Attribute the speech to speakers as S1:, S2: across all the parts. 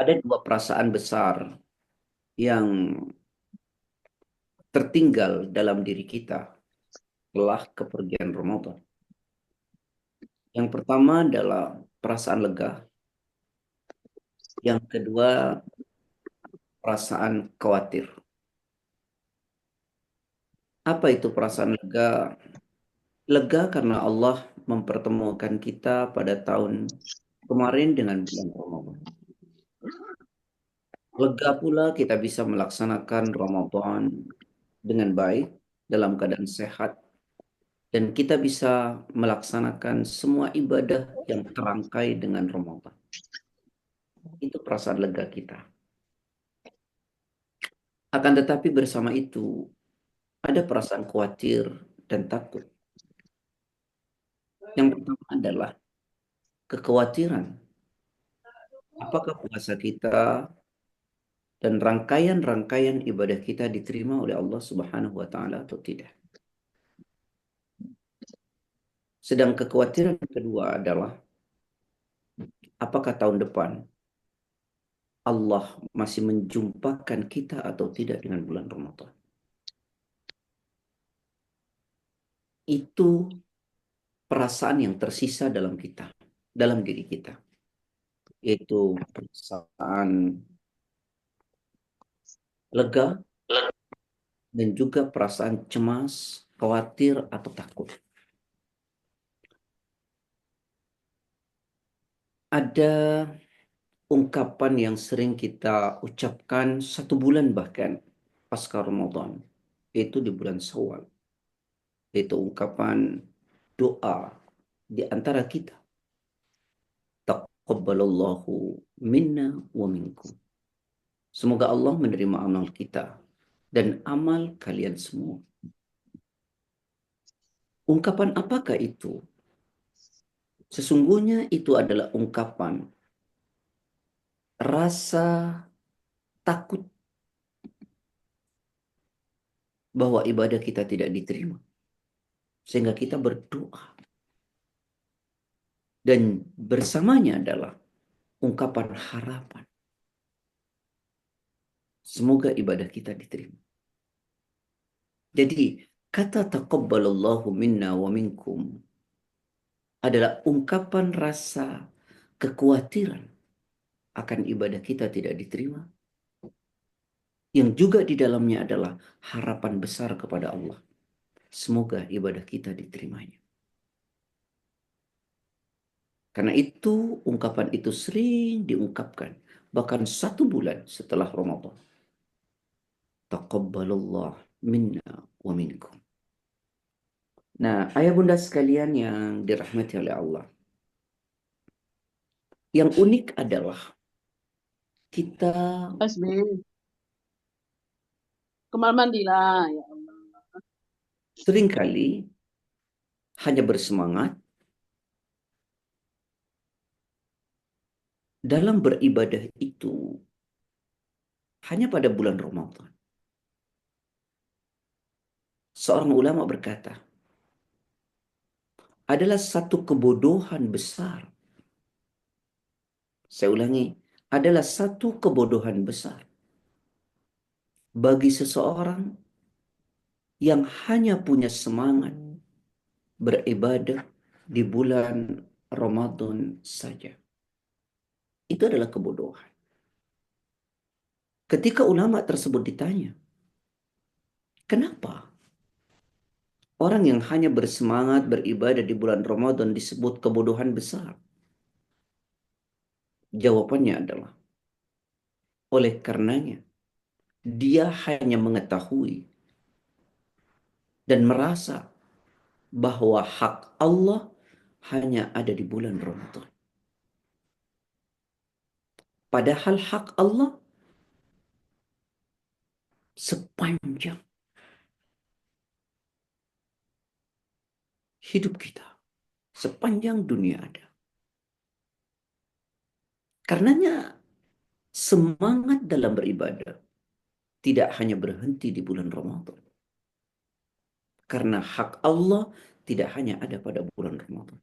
S1: Ada dua perasaan besar yang tertinggal dalam diri kita setelah kepergian Ramadan. Yang pertama adalah perasaan lega, yang kedua perasaan khawatir. Apa itu perasaan lega? Lega karena Allah mempertemukan kita pada tahun kemarin dengan bulan Ramadan. Lega pula kita bisa melaksanakan Ramadan dengan baik dalam keadaan sehat dan kita bisa melaksanakan semua ibadah yang terangkai dengan Ramadan. Itu perasaan lega kita. Akan tetapi bersama itu ada perasaan khawatir dan takut. Yang pertama adalah kekhawatiran. Apakah puasa kita dan rangkaian-rangkaian ibadah kita diterima oleh Allah Subhanahu wa taala atau tidak? Sedang kekhawatiran kedua adalah apakah tahun depan Allah masih menjumpakan kita atau tidak dengan bulan Ramadan? Itu perasaan yang tersisa dalam kita, dalam diri kita, yaitu perasaan lega dan juga perasaan cemas, khawatir atau takut. Ada ungkapan yang sering kita ucapkan 1 bulan bahkan pasca Ramadan, yaitu di bulan Syawal, yaitu ungkapan doa di antara kita. Taqabbalallahu minna wa minkum. Semoga Allah menerima amal kita dan amal kalian semua. Ungkapan apakah itu? Sesungguhnya itu adalah ungkapan rasa takut bahwa ibadah kita tidak diterima. Sehingga kita berdoa. Dan bersamanya adalah ungkapan harapan. Semoga ibadah kita diterima. Jadi kata taqabbalallahu minna wa minkum adalah ungkapan rasa kekhawatiran akan ibadah kita tidak diterima. Yang juga di dalamnya adalah harapan besar kepada Allah. Semoga ibadah kita diterimanya. Karena itu ungkapan itu sering diungkapkan. Bahkan 1 bulan setelah Ramadan. Taqabbalallah minna wa minkum. Nah, ayah bunda sekalian yang dirahmati oleh Allah. Yang unik adalah kita
S2: Hasbi, kamar mandi lah ya Allah.
S1: seringkali hanya bersemangat dalam beribadah itu hanya pada bulan Ramadan. Seorang ulama berkata, adalah satu kebodohan besar. Saya ulangi, adalah satu kebodohan besar bagi seseorang yang hanya punya semangat beribadah di bulan Ramadan saja. Itu adalah kebodohan. Ketika ulama tersebut ditanya, kenapa orang yang hanya bersemangat beribadah di bulan Ramadan disebut kebodohan besar? Jawabannya adalah, oleh karenanya, dia hanya mengetahui dan merasa bahwa hak Allah hanya ada di bulan Ramadan. Padahal hak Allah sepanjang hidup kita, sepanjang dunia ada. Karenanya semangat dalam beribadah tidak hanya berhenti di bulan Ramadan. Karena hak Allah tidak hanya ada pada bulan Ramadan.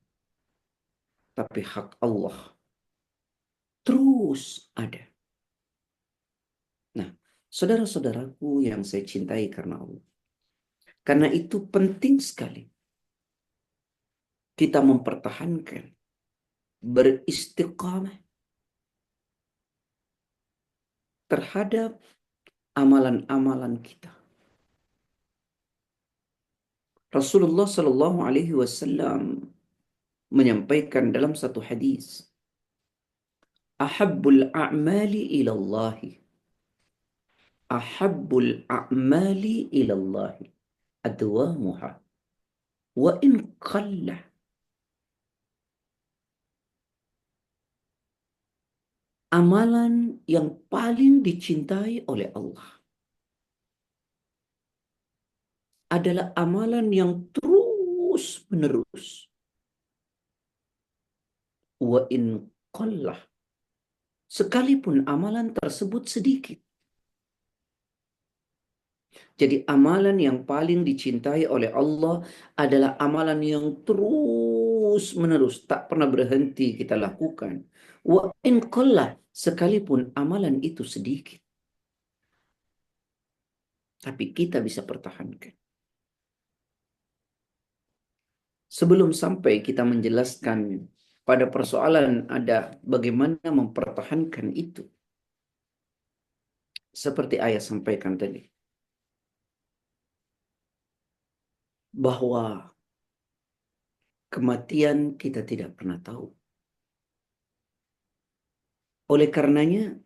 S1: Tapi hak Allah terus ada. Saudara-saudaraku yang saya cintai karena Allah. Karena itu penting sekali kita mempertahankan, beristiqamah terhadap amalan-amalan kita. Rasulullah Shallallahu Alaihi Wasallam menyampaikan dalam satu hadis, "Ahabbul a'mali ilallahi, ahabbul a'mali ilallahi, adwamuha, wa in qalla." Amalan yang paling dicintai oleh Allah adalah amalan yang terus menerus. Wa in qallah, sekalipun amalan tersebut sedikit. Jadi amalan yang paling dicintai oleh Allah adalah amalan yang terus menerus, tak pernah berhenti kita lakukan. Wa in qallah, sekalipun amalan itu sedikit, tapi kita bisa pertahankan. Sebelum sampai kita menjelaskan pada persoalan ada bagaimana mempertahankan itu. Seperti ayah sampaikan tadi, bahwa kematian kita tidak pernah tahu. Oleh karenanya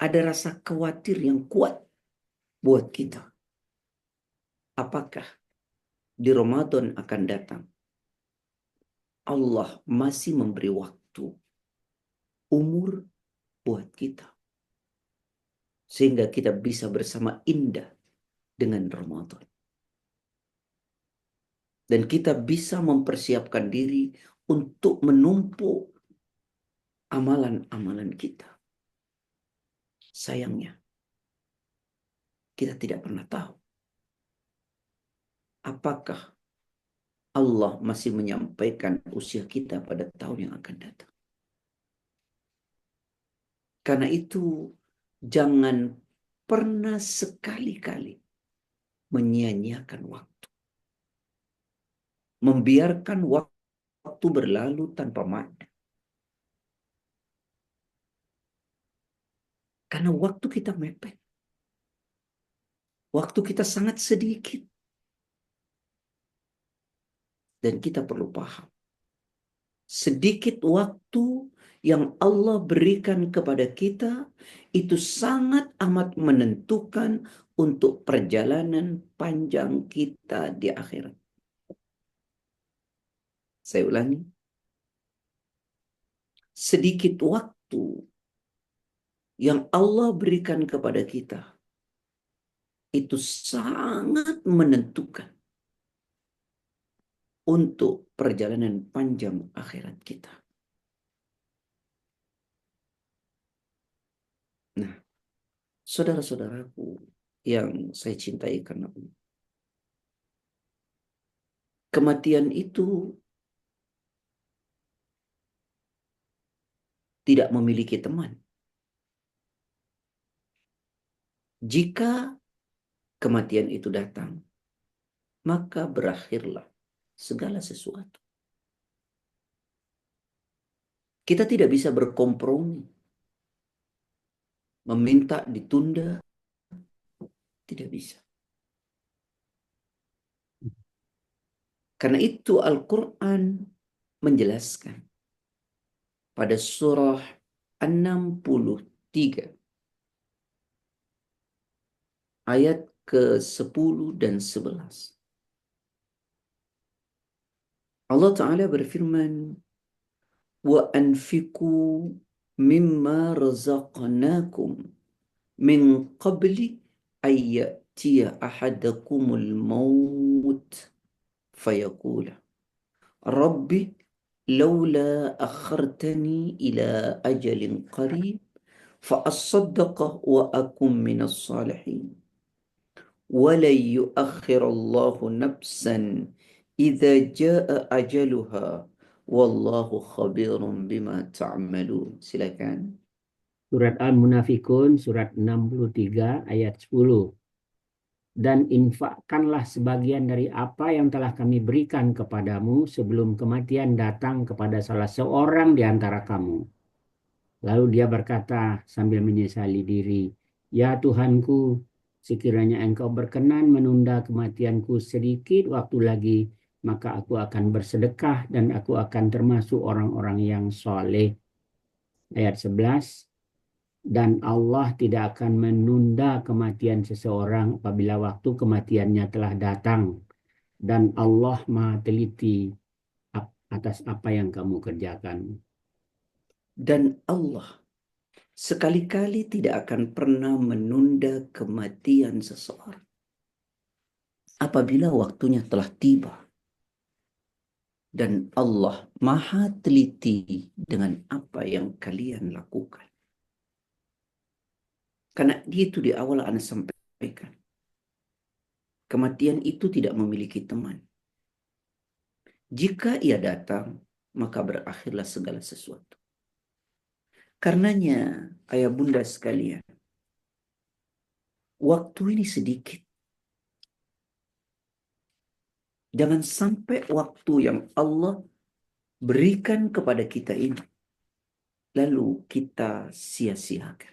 S1: ada rasa khawatir yang kuat buat kita. Apakah di Ramadan akan datang Allah masih memberi waktu, umur buat kita, sehingga kita bisa bersama indah dengan Ramadan. Dan kita bisa mempersiapkan diri untuk menumpuk amalan-amalan kita. Sayangnya, kita tidak pernah tahu apakah Allah masih menyampaikan usia kita pada tahun yang akan datang. Karena itu, jangan pernah sekali-kali menyia-nyiakan waktu. Membiarkan waktu berlalu tanpa makna. Karena waktu kita mepet. Waktu kita sangat sedikit. Dan kita perlu paham. Sedikit waktu yang Allah berikan kepada kita itu sangat amat menentukan untuk perjalanan panjang kita di akhirat. Saya ulangi. Sedikit waktu yang Allah berikan kepada kita itu sangat menentukan untuk perjalanan panjang akhirat kita. Nah, saudara-saudaraku yang saya cintai karena Allah, kematian itu tidak memiliki teman. Jika kematian itu datang, maka berakhirlah segala sesuatu. Kita tidak bisa berkompromi, meminta ditunda, tidak bisa. Karena itu Al-Quran menjelaskan pada surah 63 ayat ke-10 dan 11. Allah Ta'ala berfirman, "Wa anfiqu mimma razaqnakum min qabli ayyatiya ahadakumul maut fayaqula Rabbi laula akhartani ila ajalin qarib fa'asaddaqa wa akum minas salihin ولن يؤخر الله نفسا إذا جاء أجلها والله خبير بما تعملون." Silakan.
S3: Surat Al-Munafikun, surat 63 ayat 10. Dan infakkanlah sebagian dari apa yang telah kami berikan kepadamu sebelum kematian datang kepada salah seorang di antara kamu. Lalu dia berkata sambil menyesali diri, "Ya Tuhanku, sekiranya Engkau berkenan menunda kematianku sedikit waktu lagi, maka aku akan bersedekah dan aku akan termasuk orang-orang yang soleh." Ayat 11, dan Allah tidak akan menunda kematian seseorang apabila waktu kematiannya telah datang. Dan Allah Maha teliti atas apa yang kamu kerjakan.
S1: Dan Allah sekali-kali tidak akan pernah menunda kematian seseorang apabila waktunya telah tiba. Dan Allah Maha teliti dengan apa yang kalian lakukan. Karena itu di awal Anda sampaikan. Kematian itu tidak memiliki teman. Jika ia datang, maka berakhirlah segala sesuatu. Karenanya, ayah bunda sekalian, waktu ini sedikit. Jangan sampai waktu yang Allah berikan kepada kita ini, lalu kita sia-siakan.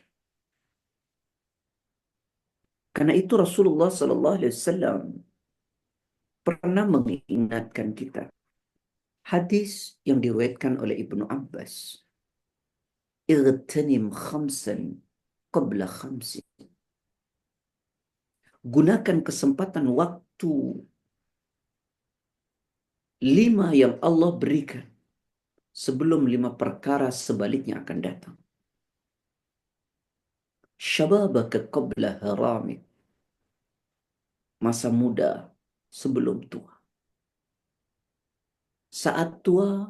S1: Karena itu Rasulullah SAW pernah mengingatkan kita. Hadis yang diriwayatkan oleh Ibnu Abbas. Igtanim khamsan qabla khamsin. Gunakan kesempatan waktu 5 yang Allah berikan sebelum 5 perkara sebaliknya akan datang. Syababaka qabla haramik. Masa muda sebelum tua. Saat tua,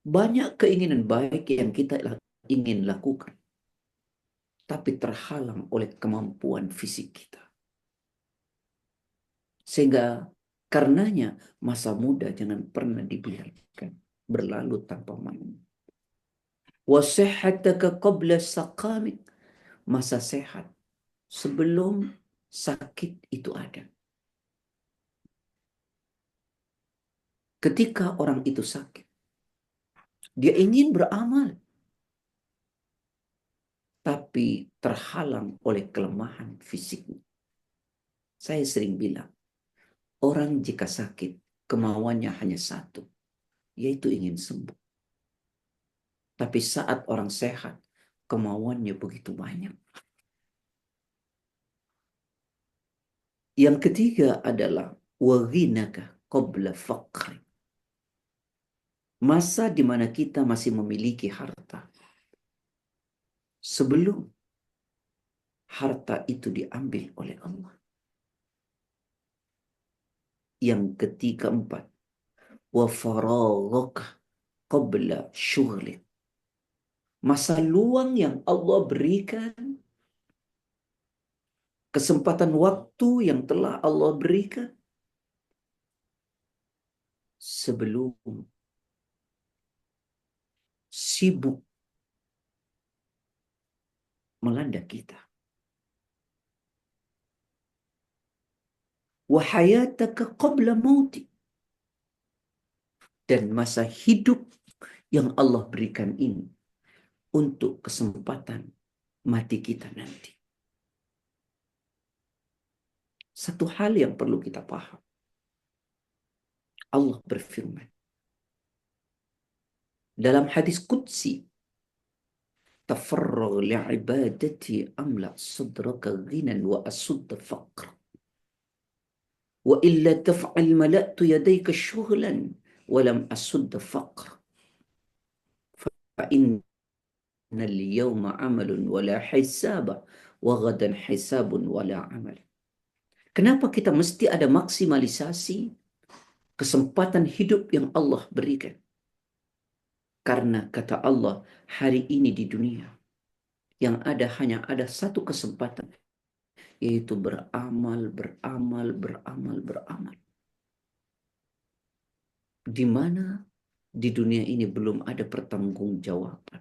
S1: banyak keinginan baik yang kita ingin lakukan. Tapi terhalang oleh kemampuan fisik kita. Sehingga karenanya masa muda jangan pernah dibiarkan berlalu tanpa manfaat. Wasihhataka qabla saqamik. Masa sehat sebelum sakit itu ada. Ketika orang itu sakit, dia ingin beramal, tapi terhalang oleh kelemahan fisiknya. Saya sering bilang, orang jika sakit, kemauannya hanya satu, yaitu ingin sembuh. Tapi saat orang sehat, kemauannya begitu banyak. Yang ketiga adalah waghinaka qabla faqri. Masa di mana kita masih memiliki harta. Sebelum harta itu diambil oleh Allah. Yang ketiga empat. Wa faraghaka qabla syughlik. Masa luang yang Allah berikan, kesempatan waktu yang telah Allah berikan sebelum sibuk melanda kita. Wa hayataka qabla mauti. Dan masa hidup yang Allah berikan ini untuk kesempatan mati kita nanti. Satu hal yang perlu kita paham. Allah berfirman dalam hadis qudsi, tafarragh li'ibadati amla sadraka ghinan wa asudda faqr. Wa illa taf'al mala'tu yadayka syughlan wa lam asudda faqr. Fa innal yawma 'amalun wa la hisaba wa ghadan hisabun wa la 'amal. Kenapa kita mesti ada maksimalisasi kesempatan hidup yang Allah berikan? Karena kata Allah, hari ini di dunia yang ada hanya ada satu kesempatan, yaitu beramal, beramal, beramal, beramal. Di mana di dunia ini belum ada pertanggungjawaban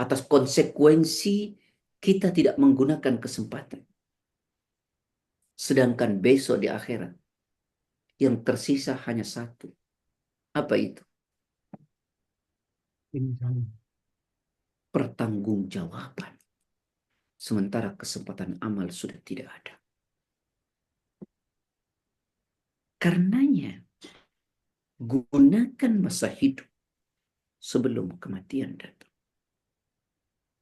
S1: atas konsekuensi kita tidak menggunakan kesempatan. Sedangkan besok di akhirat yang tersisa hanya satu. Apa itu? Pertanggungjawaban. Sementara kesempatan amal sudah tidak ada. Karenanya, gunakan masa hidup sebelum kematian datang.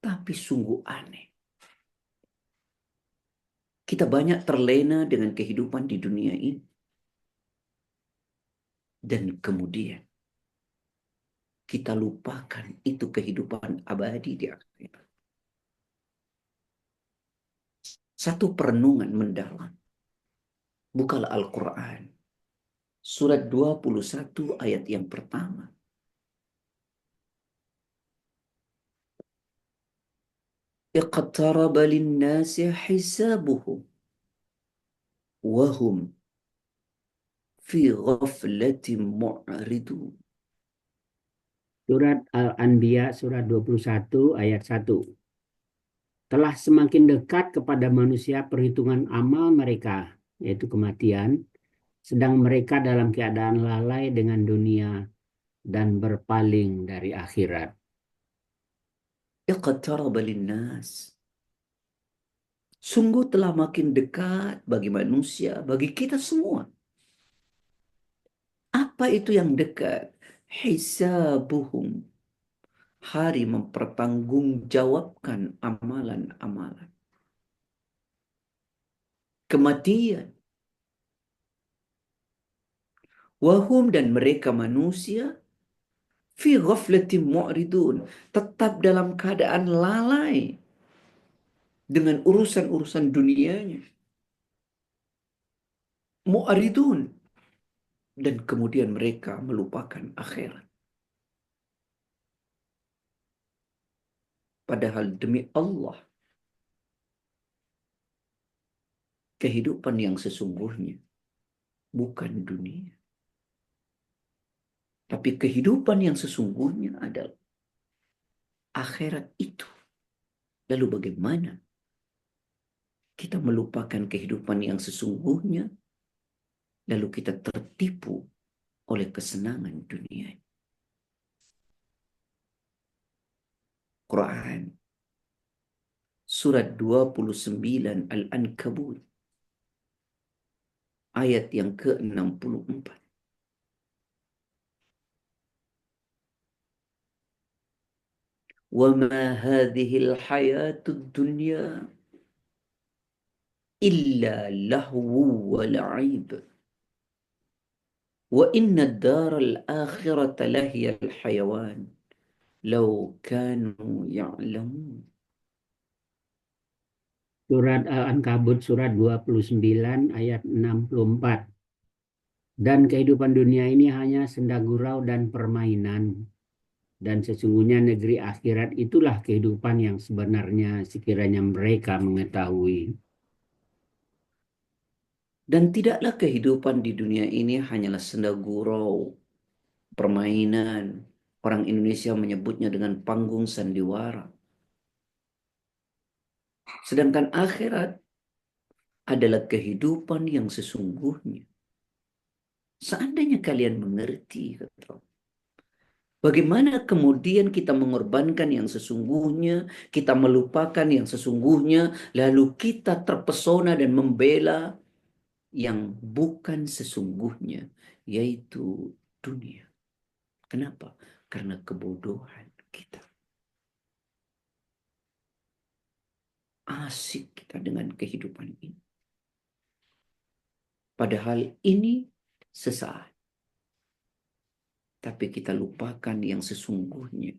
S1: Tapi sungguh aneh. Kita banyak terlena dengan kehidupan di dunia ini. Dan kemudian kita lupakan itu kehidupan abadi di akhirat. Satu perenungan mendalam. Bukalah Al-Quran. Surat 21 ayat yang pertama. Iqtaraba linnasi hisabuhum. Wahum fi ghaflatin mu'ridun.
S3: Surat Al-Anbiya surat 21 ayat 1. Telah semakin dekat kepada manusia perhitungan amal mereka, yaitu kematian, sedang mereka dalam keadaan lalai dengan dunia dan berpaling dari akhirat.
S1: Iqtaraba linnas. Sungguh telah makin dekat bagi manusia, bagi kita semua. Apa itu yang dekat? Hisabuhum. Hari mempertanggungjawabkan amalan-amalan. Kematian. Wahum dan mereka manusia fi ghaflatin mu'ridun. Tetap dalam keadaan lalai dengan urusan-urusan dunianya. Mu'ridun. Dan kemudian mereka melupakan akhirat. Padahal demi Allah, kehidupan yang sesungguhnya bukan dunia. Tapi kehidupan yang sesungguhnya adalah akhirat itu. Lalu bagaimana kita melupakan kehidupan yang sesungguhnya, lalu kita tertipu oleh kesenangan dunia? Quran surat 29 Al-Ankabut ayat yang ke-64. وَمَا هَذِهِ الْحَيَاةُ الدُّنْيَا إِلَّا لَهْوٌ وَلَعِبٌ وَإِنَّ الدَّارَ الْآخِرَةَ لَهِيَ الْحَيَوَانُ لَوْ كَانُوا يَعْلَمُونَ.
S3: Surat Al-Ankabut surat 29 ayat 64. Dan kehidupan dunia ini hanya senda gurau dan permainan. Dan sesungguhnya negeri akhirat itulah kehidupan yang sebenarnya sekiranya mereka mengetahui.
S1: Dan tidaklah kehidupan di dunia ini hanyalah senda gurau, permainan. Orang Indonesia menyebutnya dengan panggung sandiwara. Sedangkan akhirat adalah kehidupan yang sesungguhnya. Seandainya kalian mengerti, kata, bagaimana kemudian kita mengorbankan yang sesungguhnya, kita melupakan yang sesungguhnya, lalu kita terpesona dan membela yang bukan sesungguhnya, yaitu dunia. Kenapa? Karena kebodohan kita. Asik kita dengan kehidupan ini. Padahal ini sesaat. Tapi kita lupakan yang sesungguhnya.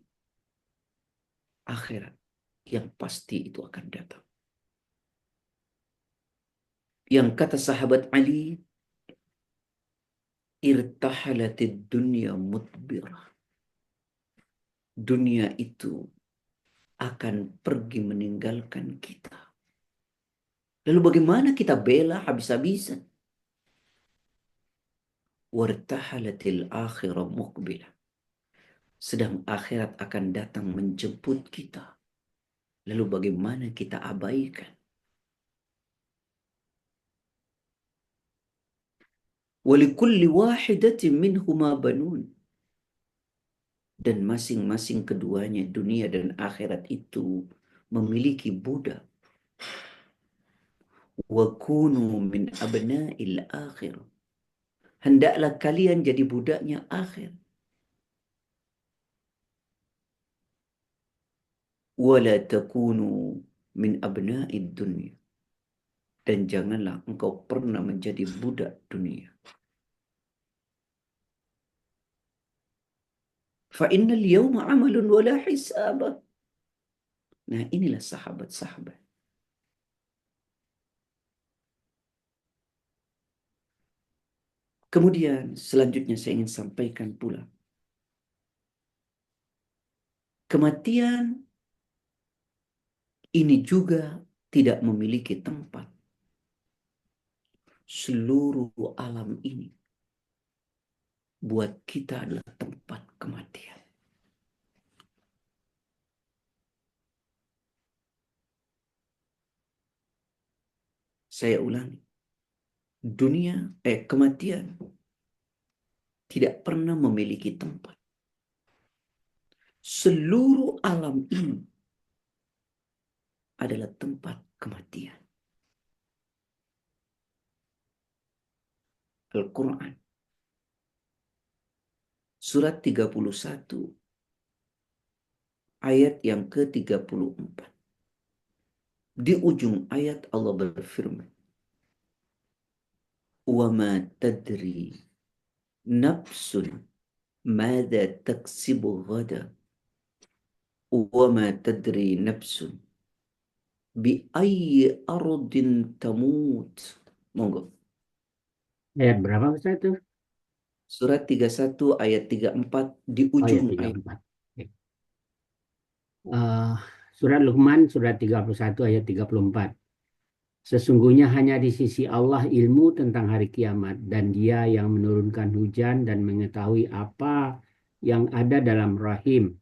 S1: Akhirat yang pasti itu akan datang. Yang kata sahabat Ali, irtahalatid dunya mudbirah. Dunia itu akan pergi meninggalkan kita. Lalu bagaimana kita bela habis-habisan? Wartahalatil akhirah muqbilah. Sedang akhirat akan datang menjemput kita. Lalu bagaimana kita abaikan? Walikulli wahidatin minhuma banun. Dan masing-masing keduanya, dunia dan akhirat itu memiliki budak. Wa kunu min abna'il akhir. Hendaklah kalian jadi budaknya akhir. Wala takunu min abna'id dunya. Dan janganlah engkau pernah menjadi budak dunia. Fa innal yawma amalun wala hisabah. Nah, inilah sahabat-sahabat. Kemudian selanjutnya saya ingin sampaikan pula. Kematian ini juga tidak memiliki tempat. Seluruh alam ini buat kita adalah tempat kematian. Saya ulangi. Kematian tidak pernah memiliki tempat. Seluruh alam ini adalah tempat kematian. Al-Quran surat 31 ayat yang ke-34. Di ujung ayat Allah berfirman, "Wa ma tadri nafsun madza taksibu ghada wa ma tadri nafsun bi ayyi ardin tamut." Monggo.
S3: Ayat berapa Ustaz itu?
S1: Surat 31 ayat 34 di
S3: Oh ya,
S1: ujung ayat.
S3: 34. Oke. Surat Luqman, surat 31 ayat 34. Sesungguhnya hanya di sisi Allah ilmu tentang hari kiamat, dan Dia yang menurunkan hujan dan mengetahui apa yang ada dalam rahim,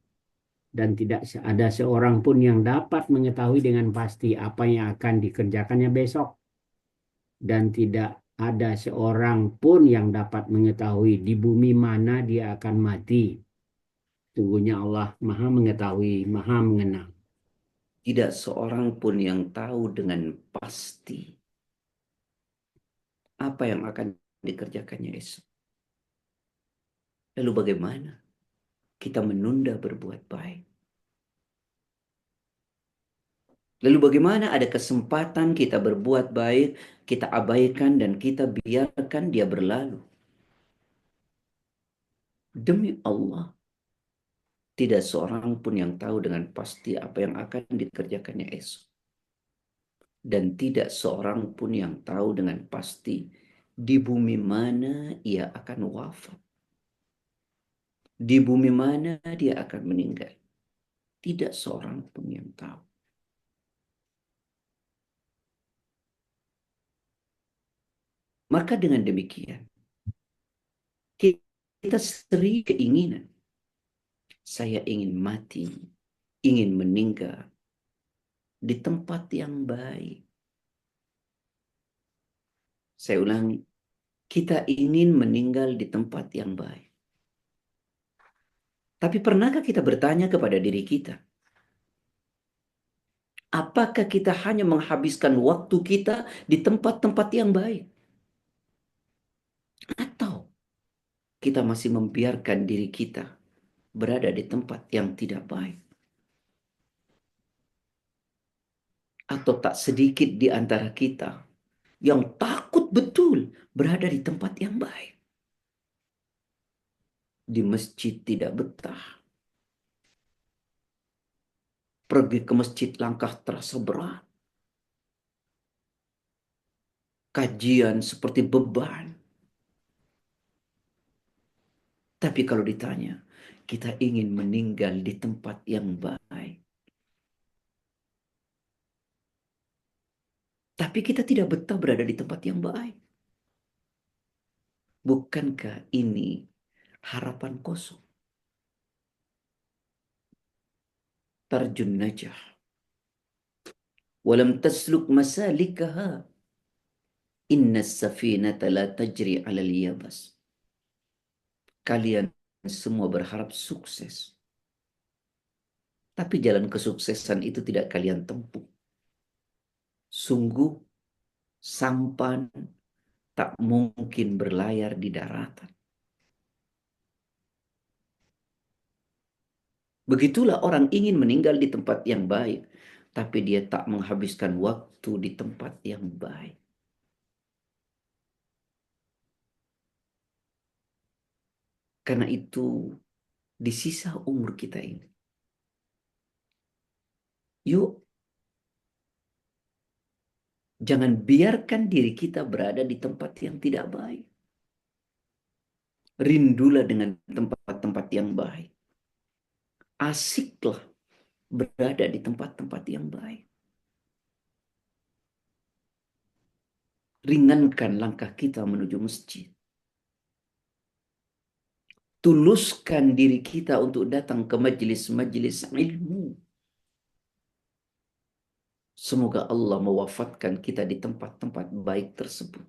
S3: dan tidak ada seorang pun yang dapat mengetahui dengan pasti apa yang akan dikerjakannya besok, dan tidak ada seorang pun yang dapat mengetahui di bumi mana dia akan mati. Sungguhnya Allah Maha mengetahui, Maha mengenal.
S1: Tidak seorang pun yang tahu dengan pasti apa yang akan dikerjakannya esok. Lalu bagaimana kita menunda berbuat baik? Lalu bagaimana ada kesempatan kita berbuat baik, kita abaikan dan kita biarkan dia berlalu? Demi Allah, tidak seorang pun yang tahu dengan pasti apa yang akan dikerjakannya esok. Dan tidak seorang pun yang tahu dengan pasti di bumi mana ia akan wafat. Di bumi mana dia akan meninggal. Tidak seorang pun yang tahu. Maka dengan demikian, kita sering keinginan. Saya ingin mati, ingin meninggal di tempat yang baik. Saya ulangi, kita ingin meninggal di tempat yang baik. Tapi pernahkah kita bertanya kepada diri kita, apakah kita hanya menghabiskan waktu kita di tempat-tempat yang baik? Atau kita masih membiarkan diri kita berada di tempat yang tidak baik? Atau tak sedikit di antara kita yang takut betul berada di tempat yang baik? Di masjid tidak betah. Pergi ke masjid langkah terasa berat. Kajian seperti beban. Tapi kalau ditanya, kita ingin meninggal di tempat yang baik. Tapi kita tidak betah berada di tempat yang baik. Bukankah ini harapan kosong? Tarjun najah. Walam tasluk masalikaha. Inna safinata la tajri 'alal yabas. Kalian semua berharap sukses. Tapi jalan kesuksesan itu tidak kalian tempuh. Sungguh sampan tak mungkin berlayar di daratan. Begitulah orang ingin meninggal di tempat yang baik, tapi dia tak menghabiskan waktu di tempat yang baik. Karena itu, di sisa umur kita ini, yuk jangan biarkan diri kita berada di tempat yang tidak baik. Rindulah dengan tempat-tempat yang baik. Asiklah berada di tempat-tempat yang baik. Ringankan langkah kita menuju masjid. Tuluskan diri kita untuk datang ke majelis-majelis ilmu. Semoga Allah mewafatkan kita di tempat-tempat baik tersebut.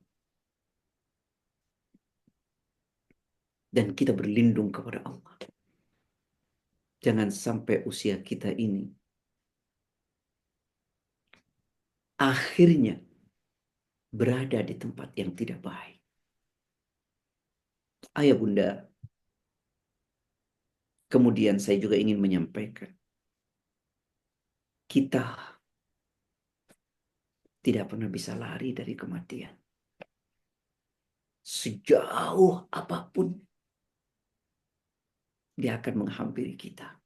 S1: Dan kita berlindung kepada Allah. Jangan sampai usia kita ini akhirnya berada di tempat yang tidak baik. Ayah bunda, kemudian saya juga ingin menyampaikan, kita tidak pernah bisa lari dari kematian. Sejauh apapun dia akan menghampiri kita.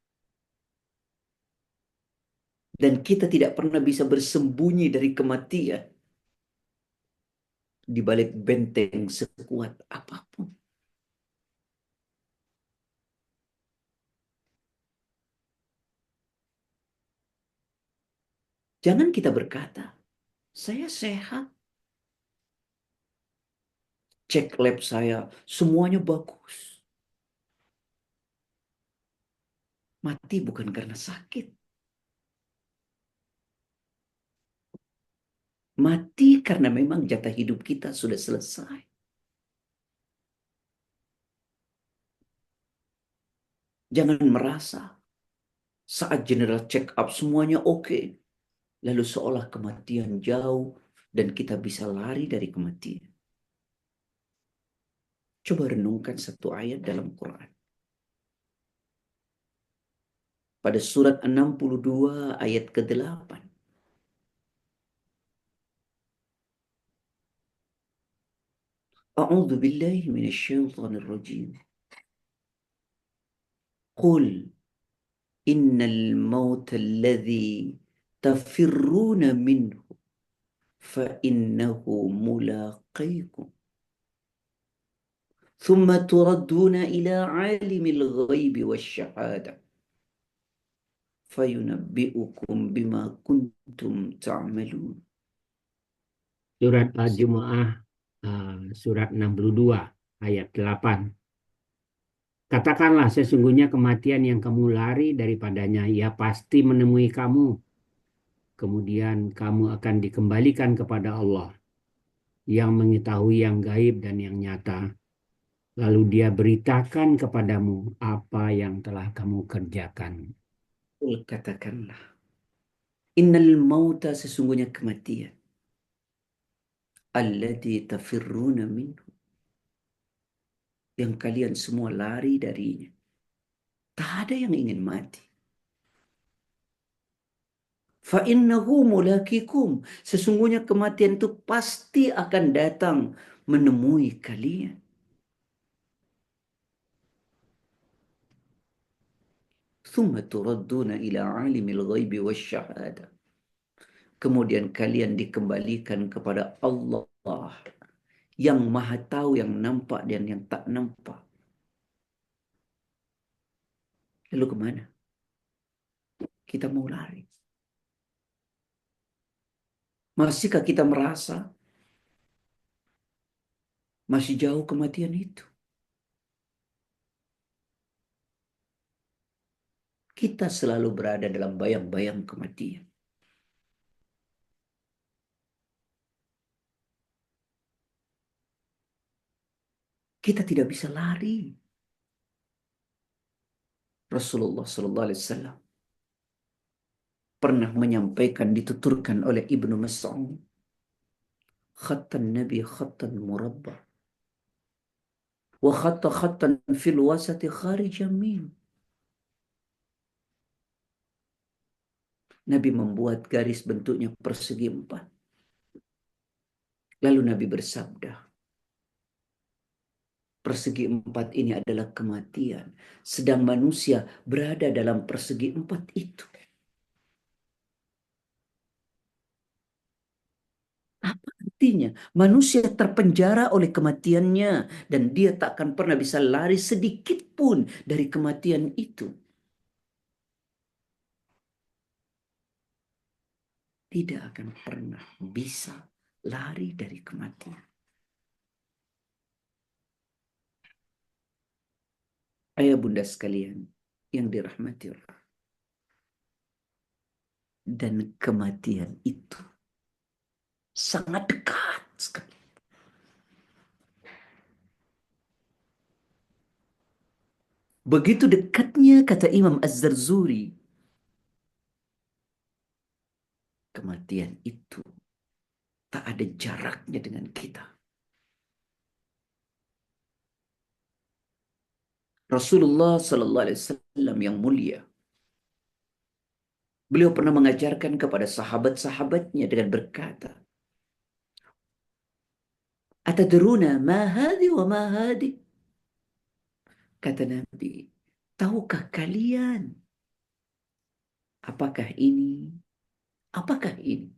S1: Dan kita tidak pernah bisa bersembunyi dari kematian di balik benteng sekuat apapun. Jangan kita berkata, saya sehat. Cek lab saya, semuanya bagus. Mati bukan karena sakit. Mati karena memang jatah hidup kita sudah selesai. Jangan merasa saat general check up semuanya oke. Lalu seolah kematian jauh dan kita bisa lari dari kematian. Coba renungkan satu ayat dalam Quran. Pada surat 62 ayat ke-8. A'udzu billahi minasyaitonir rajim. Qul innal mauta alladhi tafirruna minhu fa innahu mulaqikum. ثم تردون إلى عالم الغيب والشهادة فينبئكم بما كنتم تعملون.
S3: Surat Al-Jumu'ah surat 62 ayat 8. Katakanlah sesungguhnya kematian yang kamu lari daripadanya ia pasti menemui kamu. Kemudian kamu akan dikembalikan kepada Allah yang mengetahui yang gaib dan yang nyata. Lalu dia beritakan kepadamu apa yang telah kamu kerjakan.
S1: Katakanlah, innal mauta sesungguhnya kematian, alladzi tafirruna minhu, yang kalian semua lari darinya. Tak ada yang ingin mati. Fa innahu mulakikum, sesungguhnya kematian itu pasti akan datang menemui kalian. Thumma turadduna ila alimil ghaibi wasyahada. Kemudian kalian dikembalikan kepada Allah yang maha tahu yang nampak dan yang tak nampak. Lalu kemana? Kita mau lari. Masihkah kita merasa masih jauh kematian itu? Kita selalu berada dalam bayang-bayang kematian. Kita tidak bisa lari. Rasulullah Sallallahu Alaihi Wasallam pernah menyampaikan, dituturkan oleh Ibnu Mas'ud, khattan Nabi khattan murabba wa khatta khattan fil wasati kharijan min. Nabi membuat garis bentuknya persegi empat. Lalu Nabi bersabda, persegi empat ini adalah kematian, sedang manusia berada dalam persegi empat itu. Apa artinya? Manusia terpenjara oleh kematiannya dan dia tak akan pernah bisa lari sedikit pun dari kematian itu. Tidak akan pernah bisa lari dari kematian. Ayah bunda sekalian yang dirahmati Allah. Dan kematian itu sangat dekat sekali. Begitu dekatnya, kata Imam Az-Zarzuri, kematian itu tak ada jaraknya dengan kita. Rasulullah Sallallahu Alaihi Wasallam yang mulia, beliau pernah mengajarkan kepada sahabat-sahabatnya dengan berkata, Atadruna ma hadi wa ma hadi? Kata Nabi, tahukah kalian apakah ini? Apakah ini?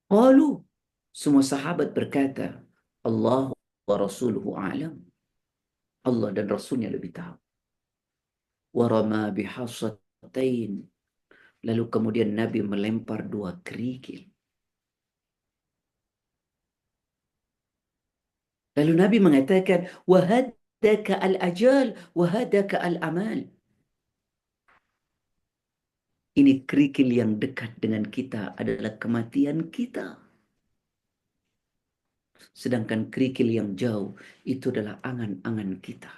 S1: Qalu, semua sahabat berkata, Allah wa rasuluhu a'lam. Allah dan Rasulnya lebih tahu. Warama bihasatain. Lalu kemudian Nabi melempar dua kerikil. Lalu Nabi mengatakan, wahadaka al-ajal, wahadaka al-amal. Ini kerikil yang dekat dengan kita adalah kematian kita. Sedangkan kerikil yang jauh itu adalah angan-angan kita.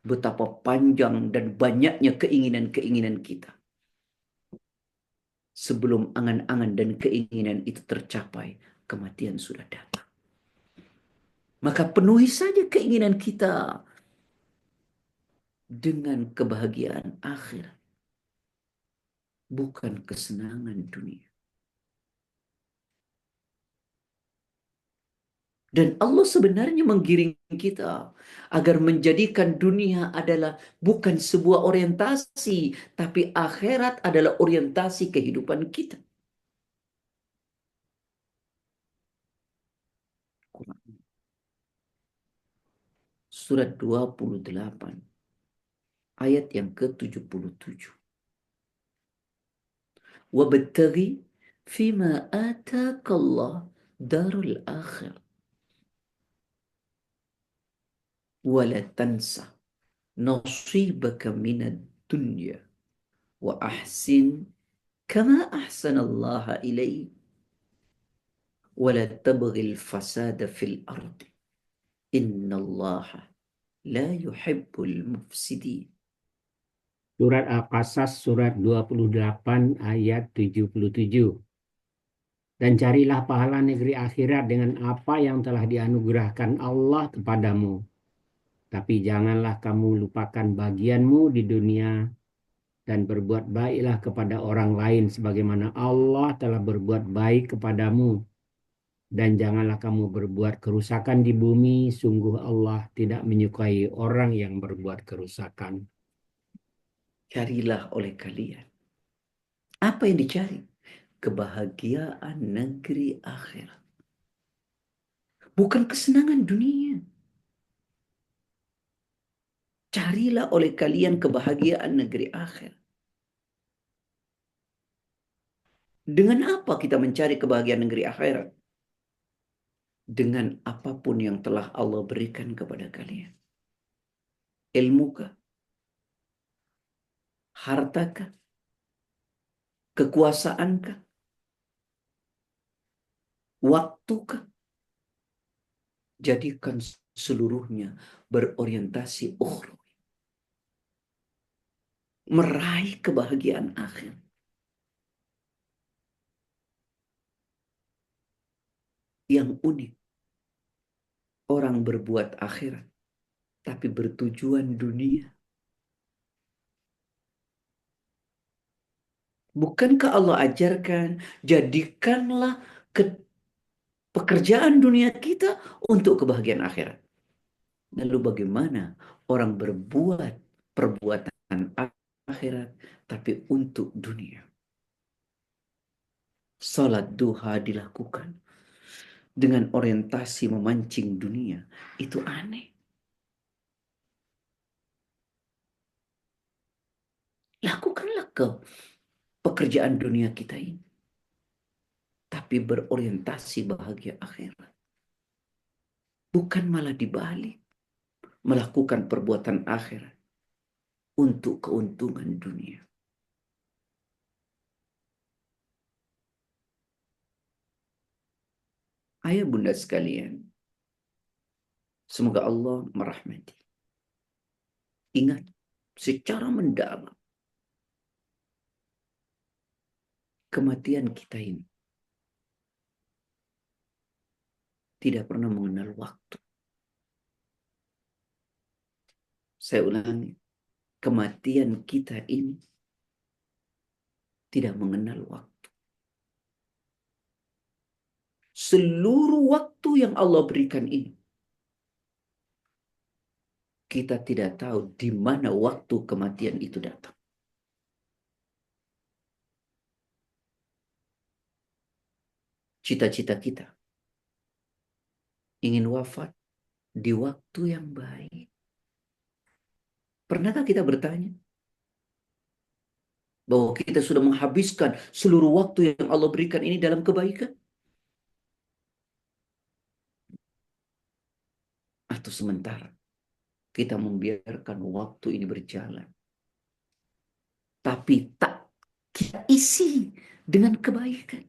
S1: Betapa panjang dan banyaknya keinginan-keinginan kita. Sebelum angan-angan dan keinginan itu tercapai, kematian sudah datang. Maka penuhi saja keinginan kita dengan kebahagiaan akhir, bukan kesenangan dunia. Dan Allah sebenarnya menggiring kita agar menjadikan dunia adalah bukan sebuah orientasi, tapi akhirat adalah orientasi kehidupan kita. Surat 28, ayat yang ke-77. Wabtaghi fima atakallah darul akhir. Wala tansa nasibaka minad dunya wa ahsin kama ahsanallaha ilaik wala tabghil fasada fil ardi innallaha la yuhibbul mufsidin.
S3: Surat Al-Qasas surat 28 ayat 77. Dan carilah pahala negeri akhirat dengan apa yang telah dianugerahkan Allah kepadamu. Tapi janganlah kamu lupakan bagianmu di dunia dan berbuat baiklah kepada orang lain sebagaimana Allah telah berbuat baik kepadamu. Dan janganlah kamu berbuat kerusakan di bumi, sungguh Allah tidak menyukai orang yang berbuat kerusakan.
S1: Carilah oleh kalian. Apa yang dicari? Kebahagiaan negeri akhirat. Bukan kesenangan dunia. Carilah oleh kalian kebahagiaan negeri akhirat. Dengan apa kita mencari kebahagiaan negeri akhirat? Dengan apapun yang telah Allah berikan kepada kalian. Ilmukah? Hartakah? Kekuasaankah? Waktukah? Jadikan seluruhnya berorientasi ukhrawi. Meraih kebahagiaan akhir. Yang unik. Orang berbuat akhirat, tapi bertujuan dunia. Bukankah Allah ajarkan, jadikanlah pekerjaan dunia kita untuk kebahagiaan akhirat. Lalu bagaimana orang berbuat perbuatan akhirat, tapi untuk dunia. Salat duha dilakukan dengan orientasi memancing dunia. Itu aneh. Lakukanlah pekerjaan dunia kita ini. Tapi berorientasi bahagia akhirat. Bukan malah dibalik. Melakukan perbuatan akhirat untuk keuntungan dunia. Ayah bunda sekalian, semoga Allah merahmati. Ingat secara mendalam, kematian kita ini tidak pernah mengenal waktu. Saya ulangi, kematian kita ini tidak mengenal waktu. Seluruh waktu yang Allah berikan ini, kita tidak tahu di mana waktu kematian itu datang. Cita-cita kita ingin wafat di waktu yang baik. Pernahkah kita bertanya bahwa kita sudah menghabiskan seluruh waktu yang Allah berikan ini dalam kebaikan? Atau sementara kita membiarkan waktu ini berjalan, tapi tak kita isi dengan kebaikan.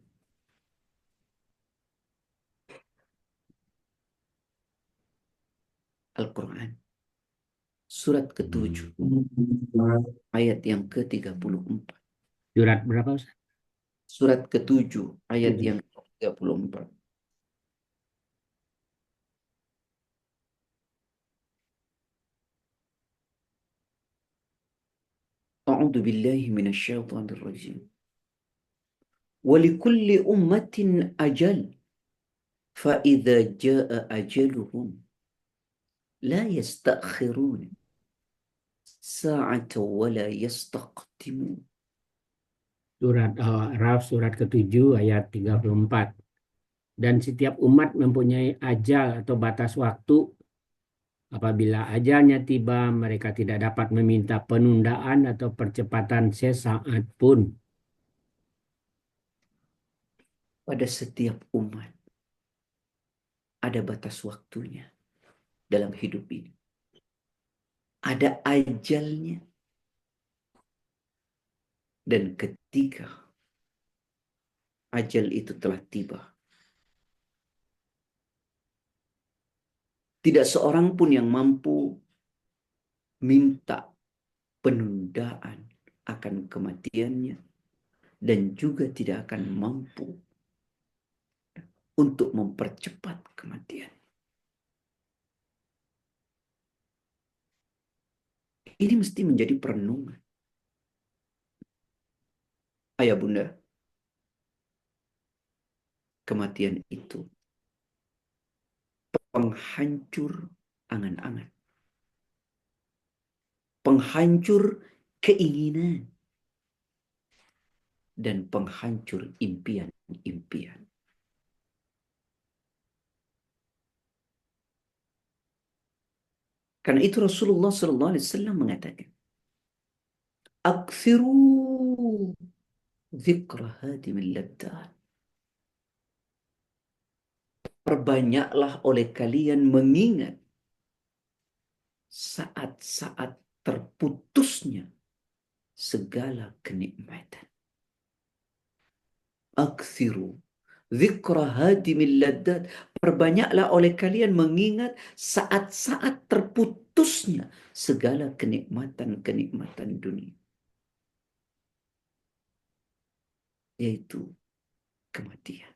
S1: Al-Quran surat ke-7 ayat yang ke-34.
S3: Surat berapa, Ustaz?
S1: Surat ke-7 ayat yang ke-34. A'udzu billahi minasyaitonir rajim. Walikulli ummatin ajal fa idza jaa ajaluhum la yastakhirun sa'atan wa la yastaqdimun.
S3: Surat Al-A'raf surat ke-7 ayat 34. Dan setiap umat mempunyai ajal atau batas waktu. Apabila ajalnya tiba, mereka tidak dapat meminta penundaan atau percepatan sesaat pun.
S1: Pada setiap umat ada batas waktunya dalam hidup ini. Ada ajalnya. Dan ketika ajal itu telah tiba, tidak seorang pun yang mampu minta penundaan akan kematiannya, dan juga tidak akan mampu untuk mempercepat kematian. Ini mesti menjadi perenungan. Ayah bunda, kematian itu penghancur angan-angan, penghancur keinginan, dan penghancur impian-impian. Karena itu Rasulullah SAW mengatakan, "Aktsiru dzikra hadimil laddat." Perbanyaklah oleh kalian mengingat saat-saat terputusnya segala kenikmatan. Aktsiru Dzikra hadimil laddat. Perbanyaklah oleh kalian mengingat saat-saat terputusnya segala kenikmatan-kenikmatan dunia. Yaitu kematian.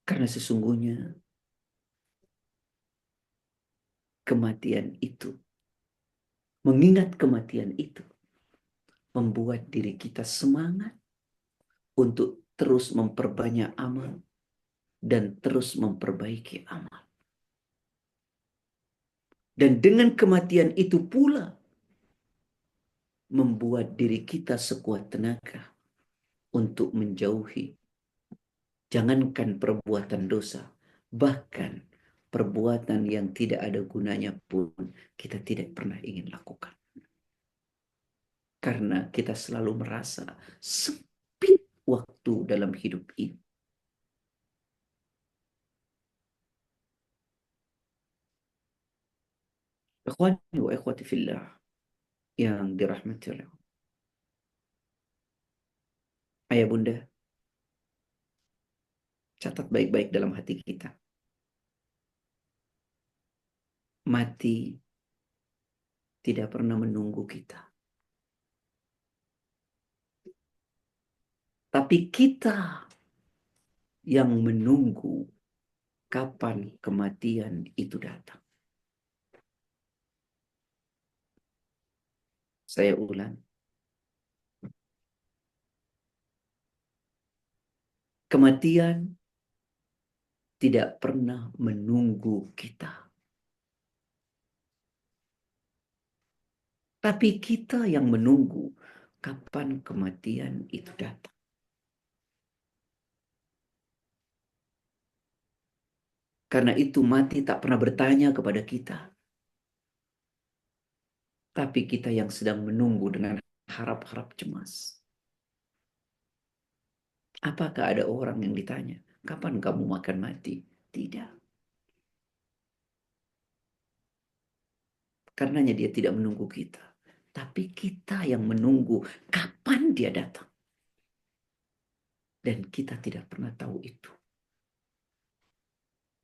S1: Karena sesungguhnya kematian itu, mengingat kematian itu, membuat diri kita semangat untuk terus memperbanyak amal dan terus memperbaiki amal. Dan dengan kematian itu pula membuat diri kita sekuat tenaga untuk menjauhi, jangankan perbuatan dosa, bahkan perbuatan yang tidak ada gunanya pun kita tidak pernah ingin lakukan. Karena kita selalu merasa sempit waktu dalam hidup ini. Ikhwani wa ikhwati fillah yang dirahmati oleh Allah. Ayah bunda, catat baik-baik dalam hati kita. Mati tidak pernah menunggu kita. Tapi kita yang menunggu kapan kematian itu datang. Saya ulang. Kematian tidak pernah menunggu kita. Tapi kita yang menunggu kapan kematian itu datang. Karena itu mati tak pernah bertanya kepada kita. Tapi kita yang sedang menunggu dengan harap-harap cemas. Apakah ada orang yang ditanya, kapan kamu akan mati? Tidak. Karenanya dia tidak menunggu kita. Tapi kita yang menunggu kapan dia datang. Dan kita tidak pernah tahu itu.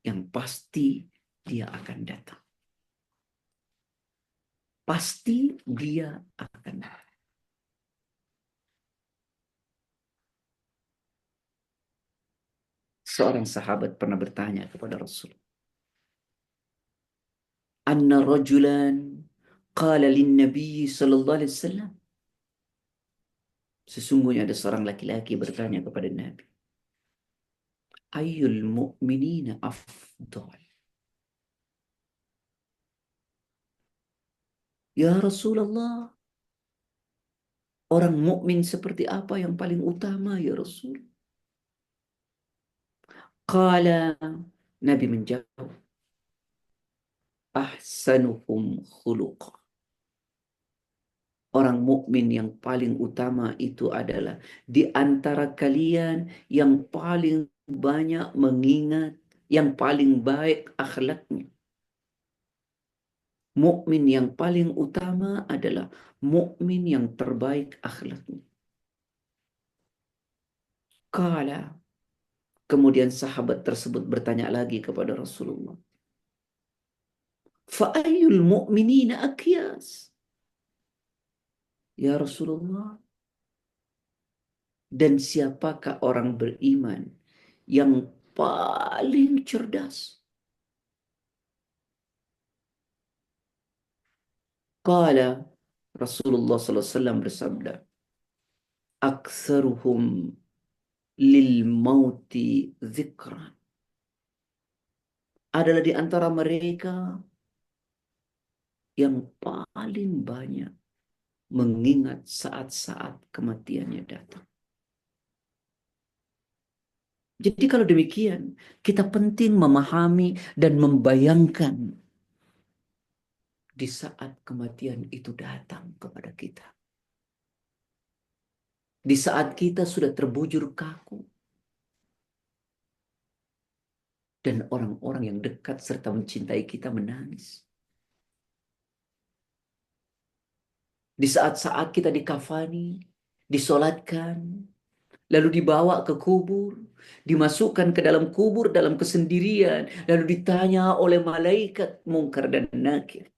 S1: Yang pasti dia akan datang. Pasti dia akan datang. Seorang sahabat pernah bertanya kepada Rasul. Anna rajulan qala lin Nabi sallallahu alaihi wasallam. Sesungguhnya ada seorang laki-laki bertanya kepada Nabi. Ayyul mu'minina afdal? Ya Rasulullah, orang mukmin seperti apa yang paling utama ya Rasul? Qala, Nabi menjawab, ahsanuhum khuluqa. Orang mukmin yang paling utama itu adalah di antara kalian yang paling banyak mengingat, yang paling baik akhlaknya. Mukmin yang paling utama adalah mukmin yang terbaik akhlaknya. Kala, kemudian sahabat tersebut bertanya lagi kepada Rasulullah. Fa'ayyul mu'minina akyas? Ya Rasulullah, dan siapakah orang beriman yang paling cerdas? Qala, Rasulullah SAW bersabda, aktsaruhum lil mauti dzikran. Adalah di antara mereka yang paling banyak mengingat saat-saat kematiannya datang. Jadi kalau demikian, kita penting memahami dan membayangkan di saat kematian itu datang kepada kita. Di saat kita sudah terbujur kaku. Dan orang-orang yang dekat serta mencintai kita menangis. Di saat-saat kita dikafani, disolatkan, lalu dibawa ke kubur, dimasukkan ke dalam kubur dalam kesendirian, lalu ditanya oleh malaikat Munkar dan Nakir.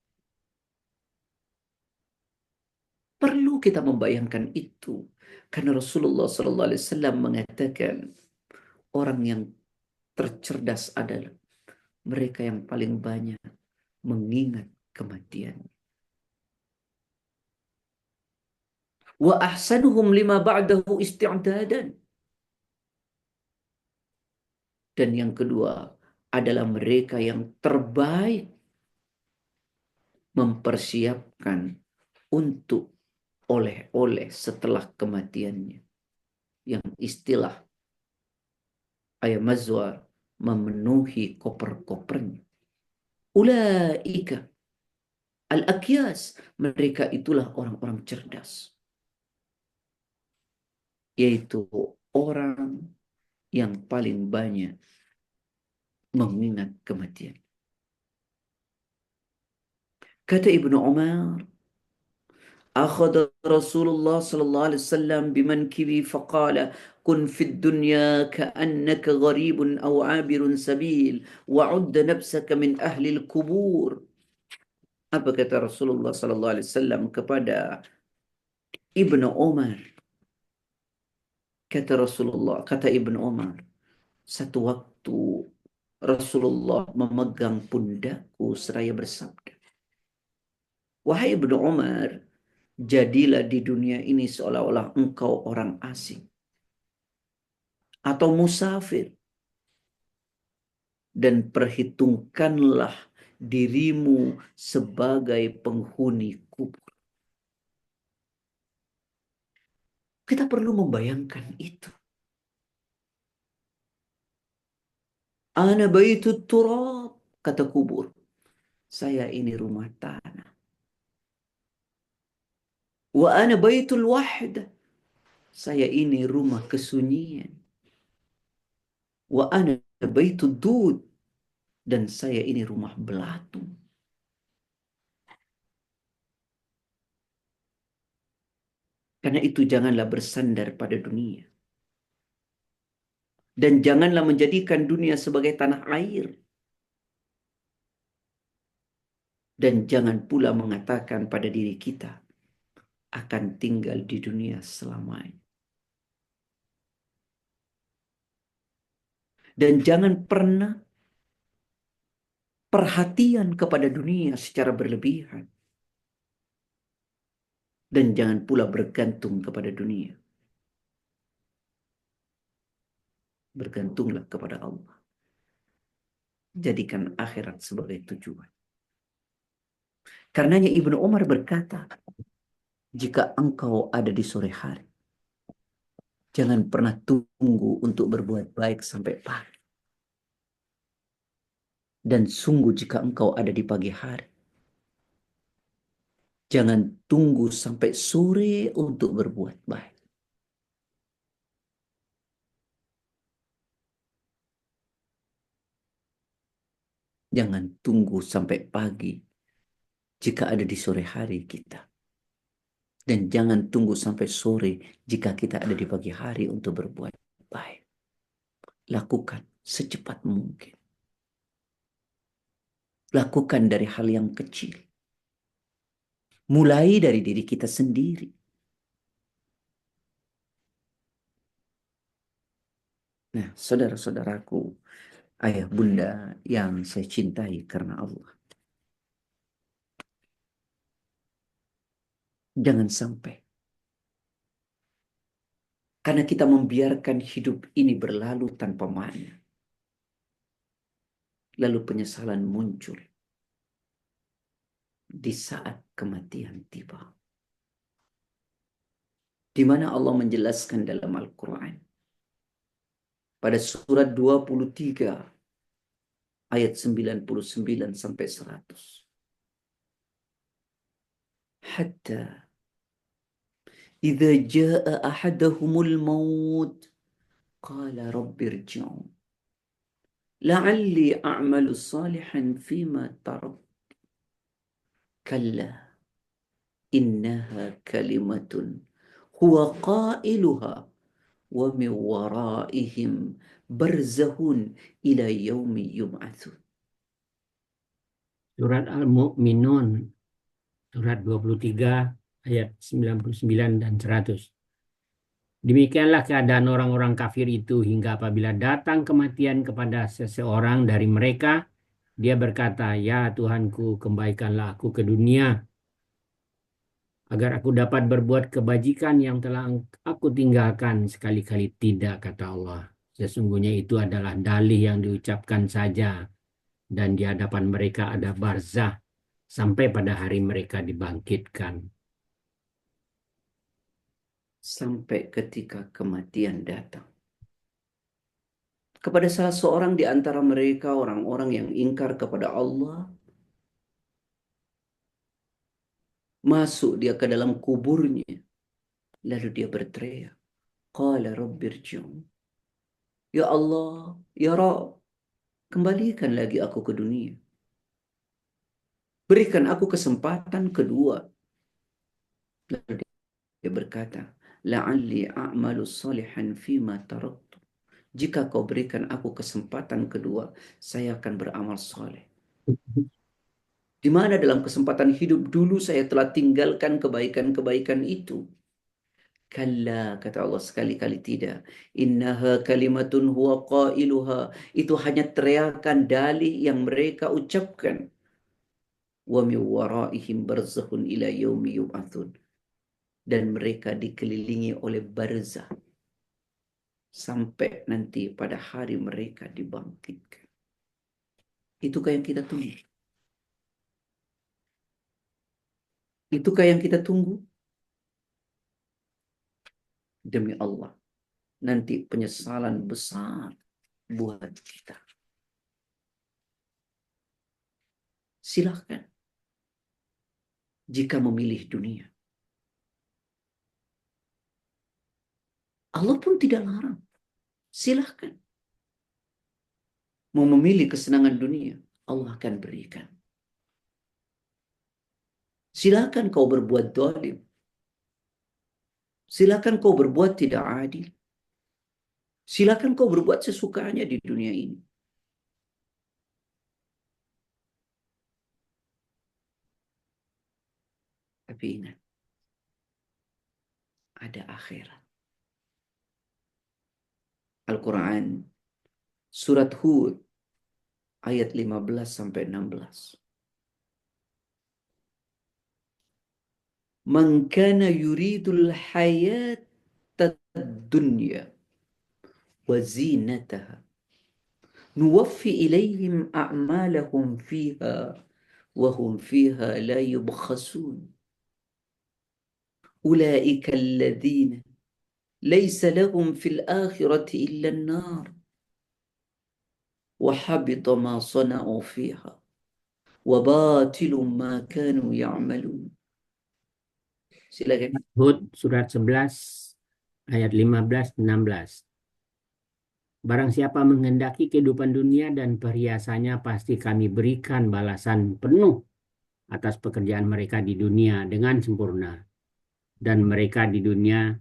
S1: Perlu kita membayangkan itu, karena Rasulullah SAW mengatakan orang yang tercerdas adalah mereka yang paling banyak mengingat kematian. Wa ahsanuhum lima ba'dahu isti'dadan. Dan yang kedua adalah mereka yang terbaik mempersiapkan untuk oleh-oleh setelah kematiannya. Yang istilah ayat Mazwar memenuhi koper-kopernya. Ulaika al-akyas. Mereka itulah orang-orang cerdas. Yaitu orang yang paling banyak mengingat kematian. Kata Ibnu Umar, أخذ رسول الله صلى الله عليه وسلم بمنكبي فقال كن في الدنيا كأنك غريب أو عابر سبيل وعد نفسك من أهل القبور. Apa kata Rasulullah sallallahu alaihi wasallam kepada Ibnu Umar? Kata Ibnu Umar, satu waktu Rasulullah memegang pundakku seraya bersabda, wahai Ibnu Umar, jadilah di dunia ini seolah-olah engkau orang asing atau musafir, dan perhitungkanlah dirimu sebagai penghuni kubur. Kita perlu membayangkan itu. Ana baitut turab, kata kubur. Saya ini rumah tanah. Wa ana baitul wahda. Saya ini rumah kesunyian. Wa ana baitud dud. Dan saya ini rumah belatung. Karena itu janganlah bersandar pada dunia. Dan janganlah menjadikan dunia sebagai tanah air. Dan jangan pula mengatakan pada diri kita akan tinggal di dunia selamanya. Dan jangan pernah perhatian kepada dunia secara berlebihan. Dan jangan pula bergantung kepada dunia. Bergantunglah kepada Allah. Jadikan akhirat sebagai tujuan. Karenanya Ibnu Umar berkata, jika engkau ada di sore hari, jangan pernah tunggu untuk berbuat baik sampai pagi. Dan sungguh jika engkau ada di pagi hari, jangan tunggu sampai sore untuk berbuat baik. Jangan tunggu sampai pagi jika ada di sore hari kita. Dan jangan tunggu sampai sore jika kita ada di pagi hari untuk berbuat baik. Lakukan secepat mungkin. Lakukan dari hal yang kecil. Mulai dari diri kita sendiri. Nah, saudara-saudaraku, ayah bunda yang saya cintai karena Allah. Jangan sampai. Karena kita membiarkan hidup ini berlalu tanpa makna. Lalu penyesalan muncul di saat kematian tiba. Di mana Allah menjelaskan dalam Al-Quran. Pada surat 23 ayat 99 sampai 100. Hatta idza jaa ahadahumul maut qala rabbi irji'un la'alli a'malu salihan fima tarak kalla innaha kalimatun huwa qailuha wa min waraihim barzahun ila yaumi yub'atsun.
S3: Surat Al-Mu'minun, surat 23, ayat 99 dan 100. Demikianlah keadaan orang-orang kafir itu hingga apabila datang kematian kepada seseorang dari mereka, dia berkata, "Ya Tuhanku, kembalikanlah aku ke dunia, agar aku dapat berbuat kebajikan yang telah aku tinggalkan." Sekali-kali tidak, kata Allah. Sesungguhnya itu adalah dalih yang diucapkan saja, dan di hadapan mereka ada barzah sampai pada hari mereka dibangkitkan.
S1: Sampai ketika kematian datang. Kepada salah seorang di antara mereka, orang-orang yang ingkar kepada Allah, masuk dia ke dalam kuburnya, lalu dia berteriak, Qala rabbirji'un. Ya Allah, ya Rabb, kembalikan lagi aku ke dunia. Berikan aku kesempatan kedua. Lalu dia berkata, La'alli a'malu salihan fima taraktu. Jika kau berikan aku kesempatan kedua, saya akan beramal saleh. Di mana dalam kesempatan hidup dulu saya telah tinggalkan kebaikan-kebaikan itu. Kalla, kata Allah, sekali-kali tidak. Innaha kalimatun huwa qailuha. Itu hanya teriakan dalih yang mereka ucapkan. Wa min waraihim barzakhun ila yaumi yub'atsun. Dan mereka dikelilingi oleh barzah sampai nanti pada hari mereka dibangkitkan. Itukah yang kita tunggu? Itukah yang kita tunggu? Demi Allah, nanti penyesalan besar buat kita. Silahkan jika memilih dunia. Allah pun tidak larang. Silahkan. Mau memilih kesenangan dunia, Allah akan berikan. Silahkan kau berbuat zalim. Silahkan kau berbuat tidak adil. Silahkan kau berbuat sesukanya di dunia ini. Tapi ingat, ada akhirat. Al-Quran, surat Hud, ayat 15 sampai 16. Man kana yuridul hayata dunya wa zinataha nuwaffi ilaihim a'malahum fiha wa hum fiha la yubkhasun. Ulaika alladhina laysa lahum fil akhirati illa an-nar wa habita ma sana'u fiha wa batilun ma kanu ya'malun. Silakan.
S3: Hud surat 11 ayat 15-16. Barang siapa menghendaki kehidupan dunia dan perhiasannya, pasti kami berikan balasan penuh atas pekerjaan mereka di dunia dengan sempurna. Dan mereka di dunia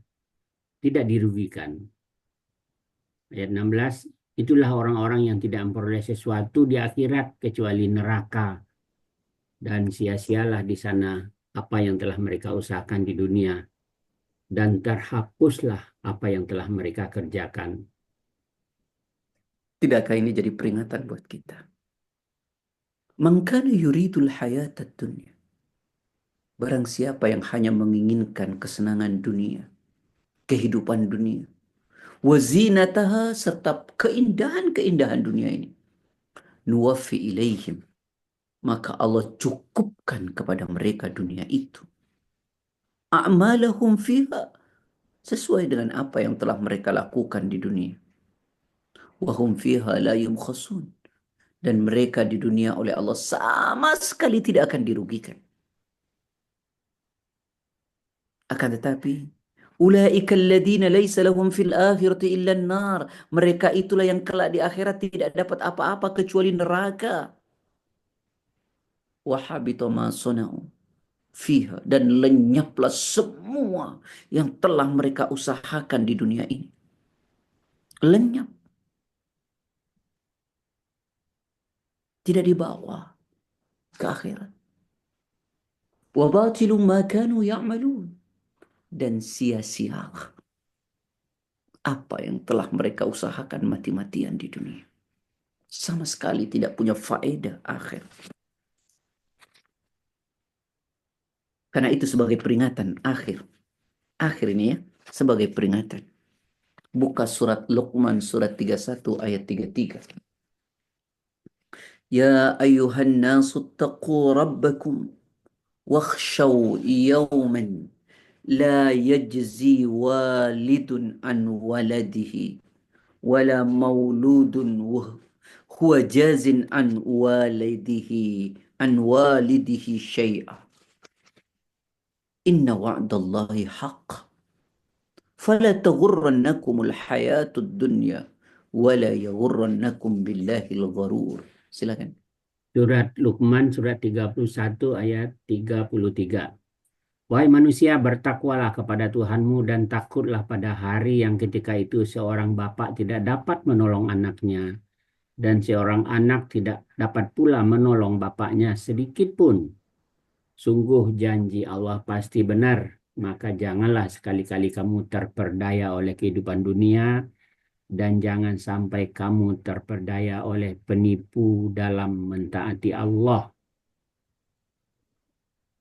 S3: tidak dirugikan. Ayat 16, itulah orang-orang yang tidak memperoleh sesuatu di akhirat kecuali neraka. Dan sia-sialah di sana apa yang telah mereka usahakan di dunia. Dan terhapuslah apa yang telah mereka kerjakan.
S1: Tidakkah ini jadi peringatan buat kita? Man kana yuridul hayatad dunya. Barang siapa yang hanya menginginkan kesenangan dunia, kehidupan dunia, wazinataha, serta keindahan-keindahan dunia ini, nuwaffi ilaihim, maka Allah cukupkan kepada mereka dunia itu. A'malahum fiha, sesuai dengan apa yang telah mereka lakukan di dunia. Wahum fiha la yumkhasun, dan mereka di dunia oleh Allah sama sekali tidak akan dirugikan. Akan tetapi, ulaika alladziina laisa lahum fil akhirati illa an-nar. Mereka itulah yang kelak di akhirat tidak dapat apa-apa kecuali neraka. Wa habita ma sana'u fiha, dan lenyaplah semua yang telah mereka usahakan di dunia ini. lenyap, tidak dibawa ke akhirat. Wa batilu ma kanu ya'malun, dan sia-sia apa yang telah mereka usahakan mati-matian di dunia. Sama sekali tidak punya faedah akhir. Karena itu sebagai peringatan akhir. Akhir ini ya, sebagai peringatan. Buka surat Luqman surat 31 ayat 33. Ya ayuhan nasu taqu rabbakum wakhshaw yawman la yajzi walidun an waladihi wala mauludun huwa jazin an walidihi syai'a. Inna wa'dallahi haqq. فلا تغرنكم الحياة الدنيا ولا يغرنكم بالله الغرور. Silakan.
S3: Surat Luqman surat 31 ayat 33. Wahai manusia, bertakwalah kepada Tuhanmu dan takutlah pada hari yang ketika itu seorang bapak tidak dapat menolong anaknya dan seorang anak tidak dapat pula menolong bapaknya sedikit pun. Sungguh janji Allah pasti benar, maka janganlah sekali-kali kamu terperdaya oleh kehidupan dunia dan jangan sampai kamu terperdaya oleh penipu dalam mentaati Allah.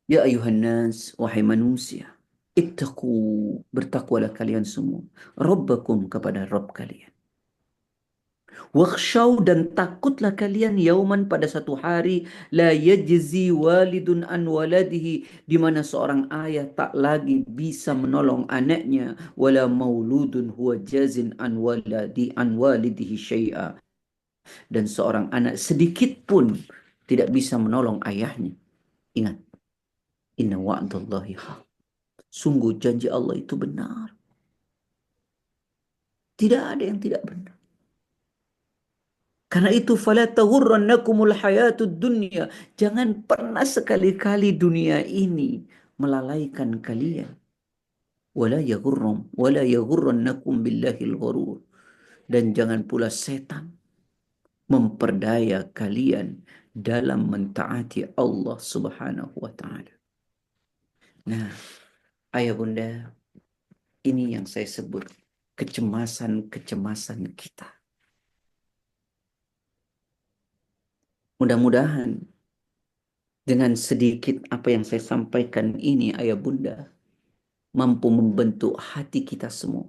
S1: Ya ayuhan nas, wahai manusia, ittaqu, bertakwalah kalian semua, Rabbakum, kepada Rabb kalian. Wakhshaw, dan takutlah kalian, yauman, pada satu hari, la yajzi walidun an waladihi, di mana seorang ayah tak lagi bisa menolong anaknya, wala mauludun huwa jazin an walidihi syai'a, dan seorang anak sedikit pun tidak bisa menolong ayahnya. Ingat, inna wa'dallahi haq. Sungguh janji Allah itu benar. Tidak ada yang tidak benar. Karena itu fala taghurrannakumul hayatud dunya. Jangan pernah sekali-kali dunia ini melalaikan kalian. Wala yaghurrannakum billahil ghurur. Dan jangan pula setan memperdaya kalian dalam mentaati Allah Subhanahu wa taala. Nah, ayah bunda, ini yang saya sebut kecemasan-kecemasan kita. Mudah-mudahan dengan sedikit apa yang saya sampaikan ini, ayah bunda, mampu membentuk hati kita semua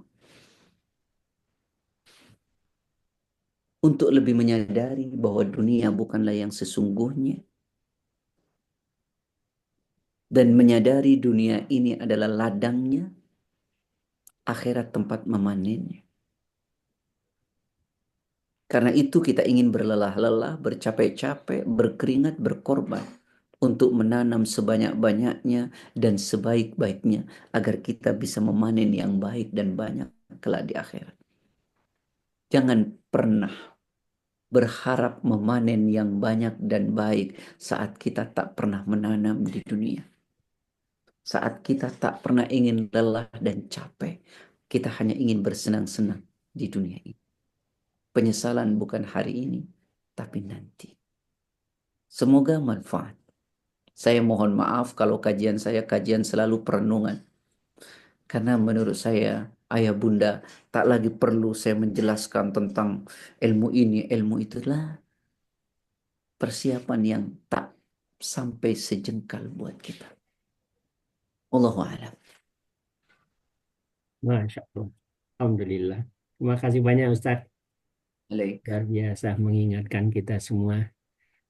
S1: untuk lebih menyadari bahwa dunia bukanlah yang sesungguhnya, dan menyadari dunia ini adalah ladangnya, akhirat tempat memanennya. Karena itu kita ingin berlelah-lelah, bercapek-capek, berkeringat, berkorban untuk menanam sebanyak-banyaknya dan sebaik-baiknya agar kita bisa memanen yang baik dan banyak kelak di akhirat. Jangan pernah berharap memanen yang banyak dan baik saat kita tak pernah menanam di dunia. Saat kita tak pernah ingin lelah dan capek, kita hanya ingin bersenang-senang di dunia ini. Penyesalan bukan hari ini, tapi nanti. Semoga manfaat. Saya mohon maaf kalau kajian saya kajian selalu perenungan. Karena menurut saya, ayah bunda, tak lagi perlu saya menjelaskan tentang ilmu ini, ilmu itulah persiapan yang tak sampai sejengkal buat kita. Allahu a'lam.
S3: Masya Allah. Alhamdulillah. Terima kasih banyak Ustaz.
S1: Baik.
S3: Luar biasa mengingatkan kita semua.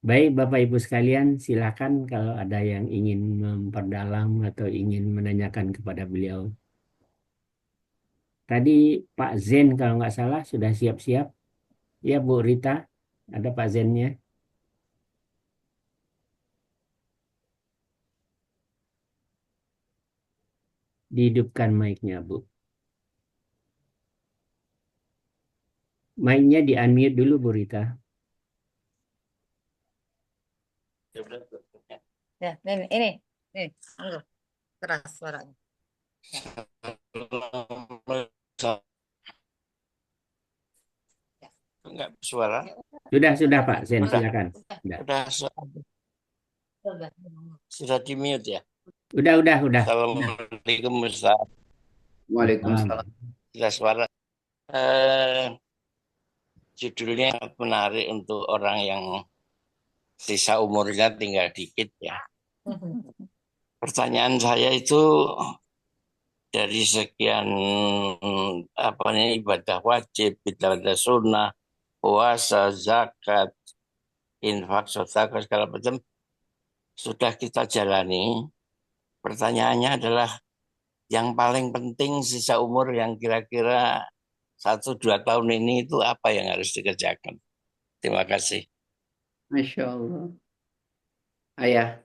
S3: Baik Bapak Ibu sekalian, silakan kalau ada yang ingin memperdalam atau ingin menanyakan kepada beliau. Tadi Pak Zen kalau nggak salah sudah siap-siap. Ya Bu Rita, ada Pak Zennya. Dihidupkan mic-nya Bu. Mic-nya di-unmute dulu Bu Rita.
S4: Ya, ini, keras suaranya.
S5: nggak suara.
S3: Sudah Pak Sen, silakan.
S5: Sudah di mute ya.
S3: Udah.
S5: Assalamualaikum Ustaz.
S1: Waalaikumsalam.
S5: Sudah suara. Judulnya menarik untuk orang yang sisa umurnya tinggal dikit ya. Pertanyaan saya itu dari sekian ibadah wajib, ibadah sunnah, puasa, zakat, infak, sedekah segala macam sudah kita jalani. Pertanyaannya adalah yang paling penting sisa umur yang kira-kira 1-2 tahun ini itu apa yang harus dikerjakan? Terima kasih.
S1: Masya Allah. Ayah,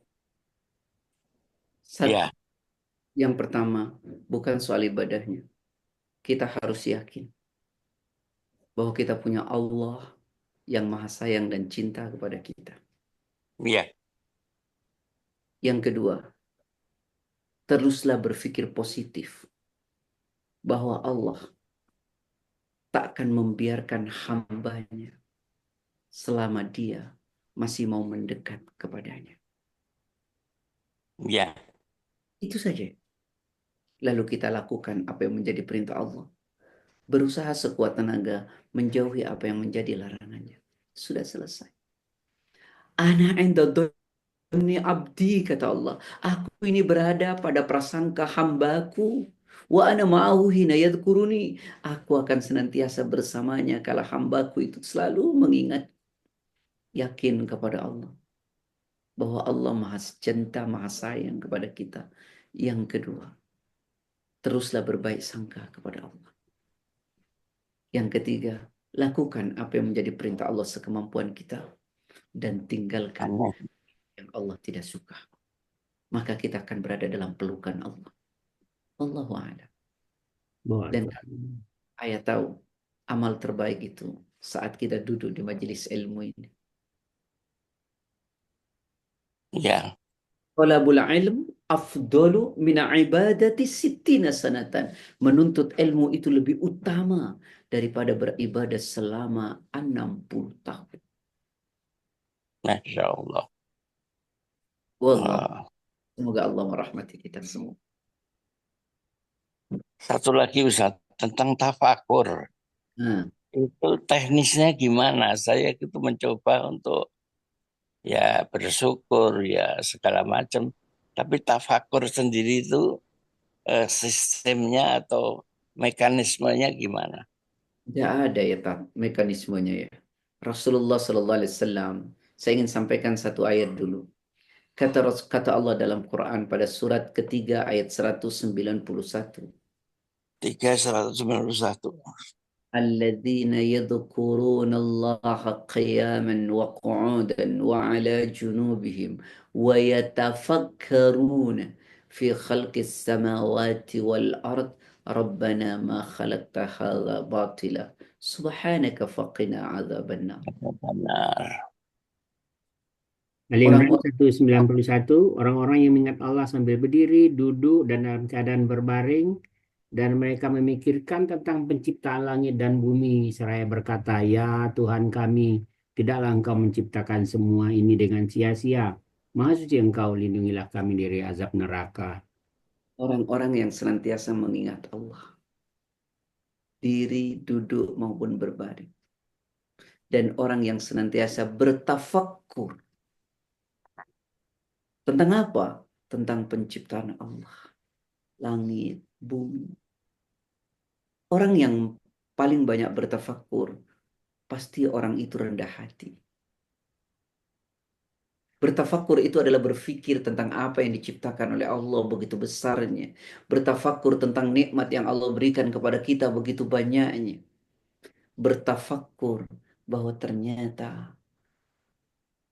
S5: Ya,
S1: yang pertama bukan soal ibadahnya. Kita harus yakin bahwa kita punya Allah yang maha sayang dan cinta kepada kita.
S5: ya,
S1: Yang kedua, teruslah berpikir positif bahwa Allah tak akan membiarkan hambanya selama dia masih mau mendekat kepadanya.
S5: ya,
S1: Itu saja. Lalu kita lakukan apa yang menjadi perintah Allah. Berusaha sekuat tenaga menjauhi apa yang menjadi larangannya. Sudah selesai. Ana inda dhanni abdi, kata Allah. Aku ini berada pada prasangka hambaku. Wa ana ma'ahu hina yadhkuruni. Aku akan senantiasa bersamanya kalau hambaku itu selalu mengingat. Yakin kepada Allah. Bahwa Allah maha cinta, maha sayang kepada kita. Yang kedua, teruslah berbaik sangka kepada Allah. Yang ketiga, lakukan apa yang menjadi perintah Allah sekemampuan kita. Dan tinggalkan yang Allah tidak suka. Maka kita akan berada dalam pelukan Allah. Allahu a'lam. Dan ayah tahu amal terbaik itu saat kita duduk di majelis ilmu ini.
S5: ya,
S1: Talabul ilm afdalu min ibadati sittina sanatan. Menuntut ilmu itu lebih utama daripada beribadah selama 60 tahun.
S5: Masya Allah.
S1: Wallah. Semoga Allah merahmati kita semua.
S5: Satu lagi Ustaz, tentang tafakur. Itu teknisnya gimana? Saya itu mencoba untuk ya bersyukur ya segala macam. Tapi tafakur sendiri itu sistemnya atau mekanismenya gimana?
S1: Tidak ada ya mekanismenya ya. Rasulullah Sallallahu Alaihi Wasallam. Saya ingin sampaikan satu ayat dulu. Kata Allah dalam Quran pada surat ketiga ayat 191.
S5: 391.
S1: الذين يذكرون الله قياما وقعودا وعلى جنوبهم ويتفكرون في خلق السماوات والأرض ربنا ما خلقت هذا باطلا سبحانك فقنا عذاب النار.
S5: Benar.
S3: Ali Imran 191, orang-orang yang mengingat Allah sambil berdiri, duduk, dan dalam keadaan berbaring, dan mereka memikirkan tentang penciptaan langit dan bumi, seraya berkata, ya Tuhan kami, tidaklah Engkau menciptakan semua ini dengan sia-sia. Maha suci Engkau, lindungilah kami dari azab neraka.
S1: Orang-orang yang senantiasa mengingat Allah. Diri, duduk, maupun berbaring. Dan orang yang senantiasa bertafakkur. Tentang apa? Tentang penciptaan Allah. Langit, bumi. Orang yang paling banyak bertafakkur, pasti orang itu rendah hati. Bertafakkur itu adalah berpikir tentang apa yang diciptakan oleh Allah begitu besarnya. Bertafakkur tentang nikmat yang Allah berikan kepada kita begitu banyaknya. Bertafakkur bahwa ternyata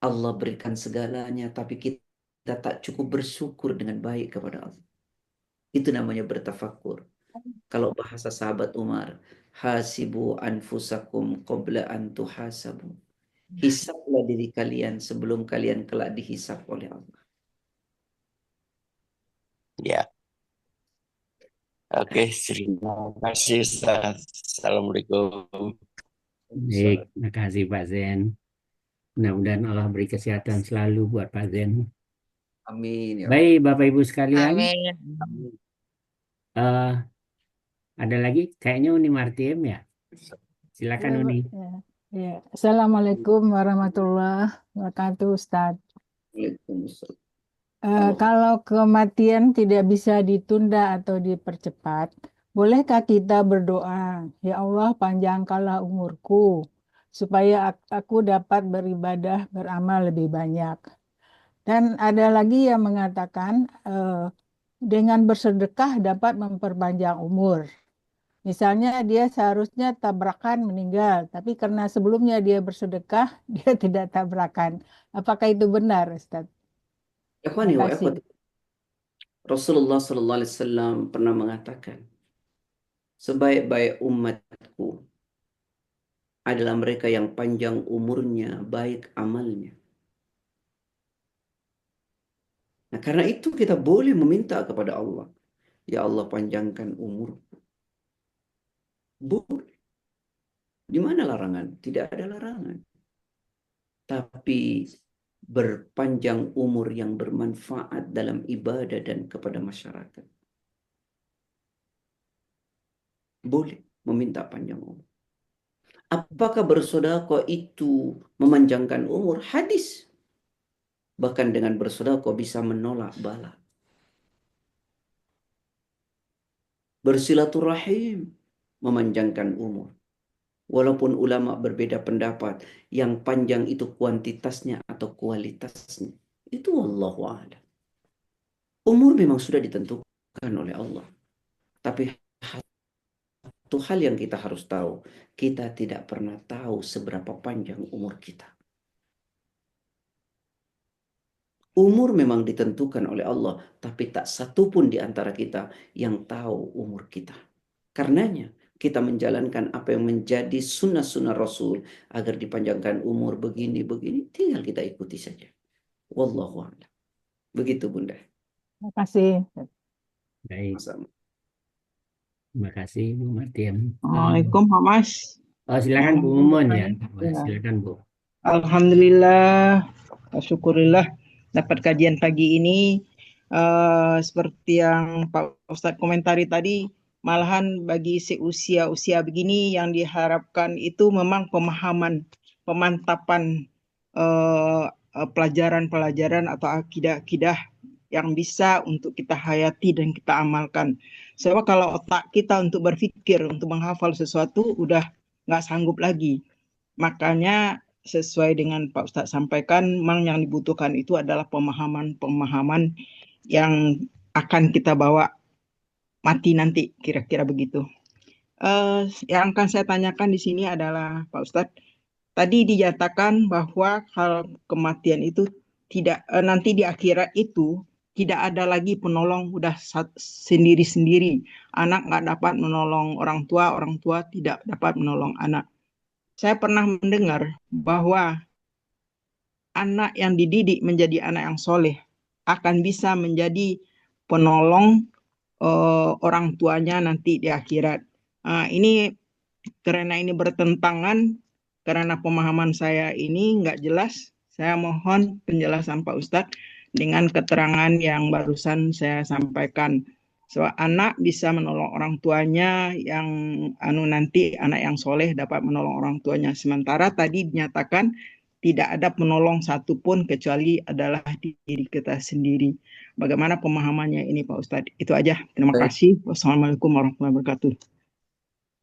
S1: Allah berikan segalanya, tapi kita tak cukup bersyukur dengan baik kepada Allah. Itu namanya bertafakkur. Kalau bahasa sahabat Umar, hasibu anfusakum qabla an tuhasabu. Hisablah diri kalian sebelum kalian kelak dihisab oleh Allah.
S5: Ya. Oke, terima kasih Ustaz. Assalamualaikum.
S3: Baik, terima kasih Pak Zen. Mudah-mudahan Allah beri kesehatan selalu buat Pak Zen.
S1: Amin ya Allah.
S3: Baik, Bapak Ibu sekalian,
S4: Amin.
S3: eh, ada lagi kayaknya Uni Martiem ya. Silakan
S6: Ya,
S3: Uni.
S6: ya. Assalamualaikum warahmatullahi wabarakatuh, Ustaz.
S1: Waalaikumsalam.
S6: Kalau kematian tidak bisa ditunda atau dipercepat, bolehkah kita berdoa, ya Allah panjangkanlah umurku, supaya aku dapat beribadah, beramal lebih banyak. Dan ada lagi yang mengatakan, dengan bersedekah dapat memperpanjang umur. Misalnya dia seharusnya tabrakan meninggal, tapi karena sebelumnya dia bersedekah, dia tidak tabrakan. Apakah itu benar, Ustaz?
S1: Ikhwani
S6: Terima
S1: wa
S6: kasih.
S1: akhwati, Rasulullah sallallahu alaihi wasallam pernah mengatakan, sebaik-baik umatku adalah mereka yang panjang umurnya, baik amalnya. Nah, karena itu kita boleh meminta kepada Allah, ya Allah panjangkan umurku. Boleh. Di mana larangan? Tidak ada larangan. Tapi berpanjang umur yang bermanfaat dalam ibadah dan kepada masyarakat. Boleh meminta panjang umur. Apakah bersedekah itu memanjangkan umur? Hadis. Bahkan dengan bersedekah bisa menolak bala. Bersilaturahim memanjangkan umur. Walaupun ulama berbeda pendapat, yang panjang itu kuantitasnya atau kualitasnya. Itu wallahu a'lam. Umur memang sudah ditentukan oleh Allah. Tapi satu hal yang kita harus tahu, kita tidak pernah tahu seberapa panjang umur kita. Umur memang ditentukan oleh Allah, tapi tak satu pun di antara kita yang tahu umur kita. Karenanya, kita menjalankan apa yang menjadi sunnah-sunnah Rasul agar dipanjangkan umur begini-begini, tinggal kita ikuti saja. Wallahu a'lam. Begitu Bunda.
S6: Terima kasih.
S3: Baik,
S1: Sama-sama.
S3: terima kasih Bu Martiem.
S2: Assalamualaikum, Pak Mas.
S3: Oh, silakan Bu Mumun ya. Silakan Bu.
S2: Alhamdulillah, syukurillah dapat kajian pagi ini. Seperti yang Pak Ustadz komentari tadi, malahan bagi usia begini yang diharapkan itu memang pemantapan pelajaran-pelajaran atau akidah-akidah yang bisa untuk kita hayati dan kita amalkan. Sebab kalau otak kita untuk berpikir, untuk menghafal sesuatu udah nggak sanggup lagi. Makanya sesuai dengan Pak Ustadz sampaikan, memang yang dibutuhkan itu adalah pemahaman yang akan kita bawa mati nanti, kira-kira begitu. Yang akan saya tanyakan di sini adalah Pak Ustadz, tadi dinyatakan bahwa kalau kematian itu tidak nanti di akhirat itu tidak ada lagi penolong, udah sendiri-sendiri. Anak nggak dapat menolong orang tua tidak dapat menolong anak. Saya pernah mendengar bahwa anak yang dididik menjadi anak yang soleh akan bisa menjadi penolong orang tuanya nanti di akhirat. Ini karena ini bertentangan, karena pemahaman saya ini nggak jelas, saya mohon penjelasan Pak Ustadz dengan keterangan yang barusan saya sampaikan. So, anak bisa menolong orang tuanya, yang nanti anak yang soleh dapat menolong orang tuanya. Sementara tadi dinyatakan tidak ada penolong satupun kecuali adalah diri kita sendiri. Bagaimana pemahamannya ini Pak Ustadz? Itu aja. Terima kasih. Wassalamualaikum warahmatullahi wabarakatuh.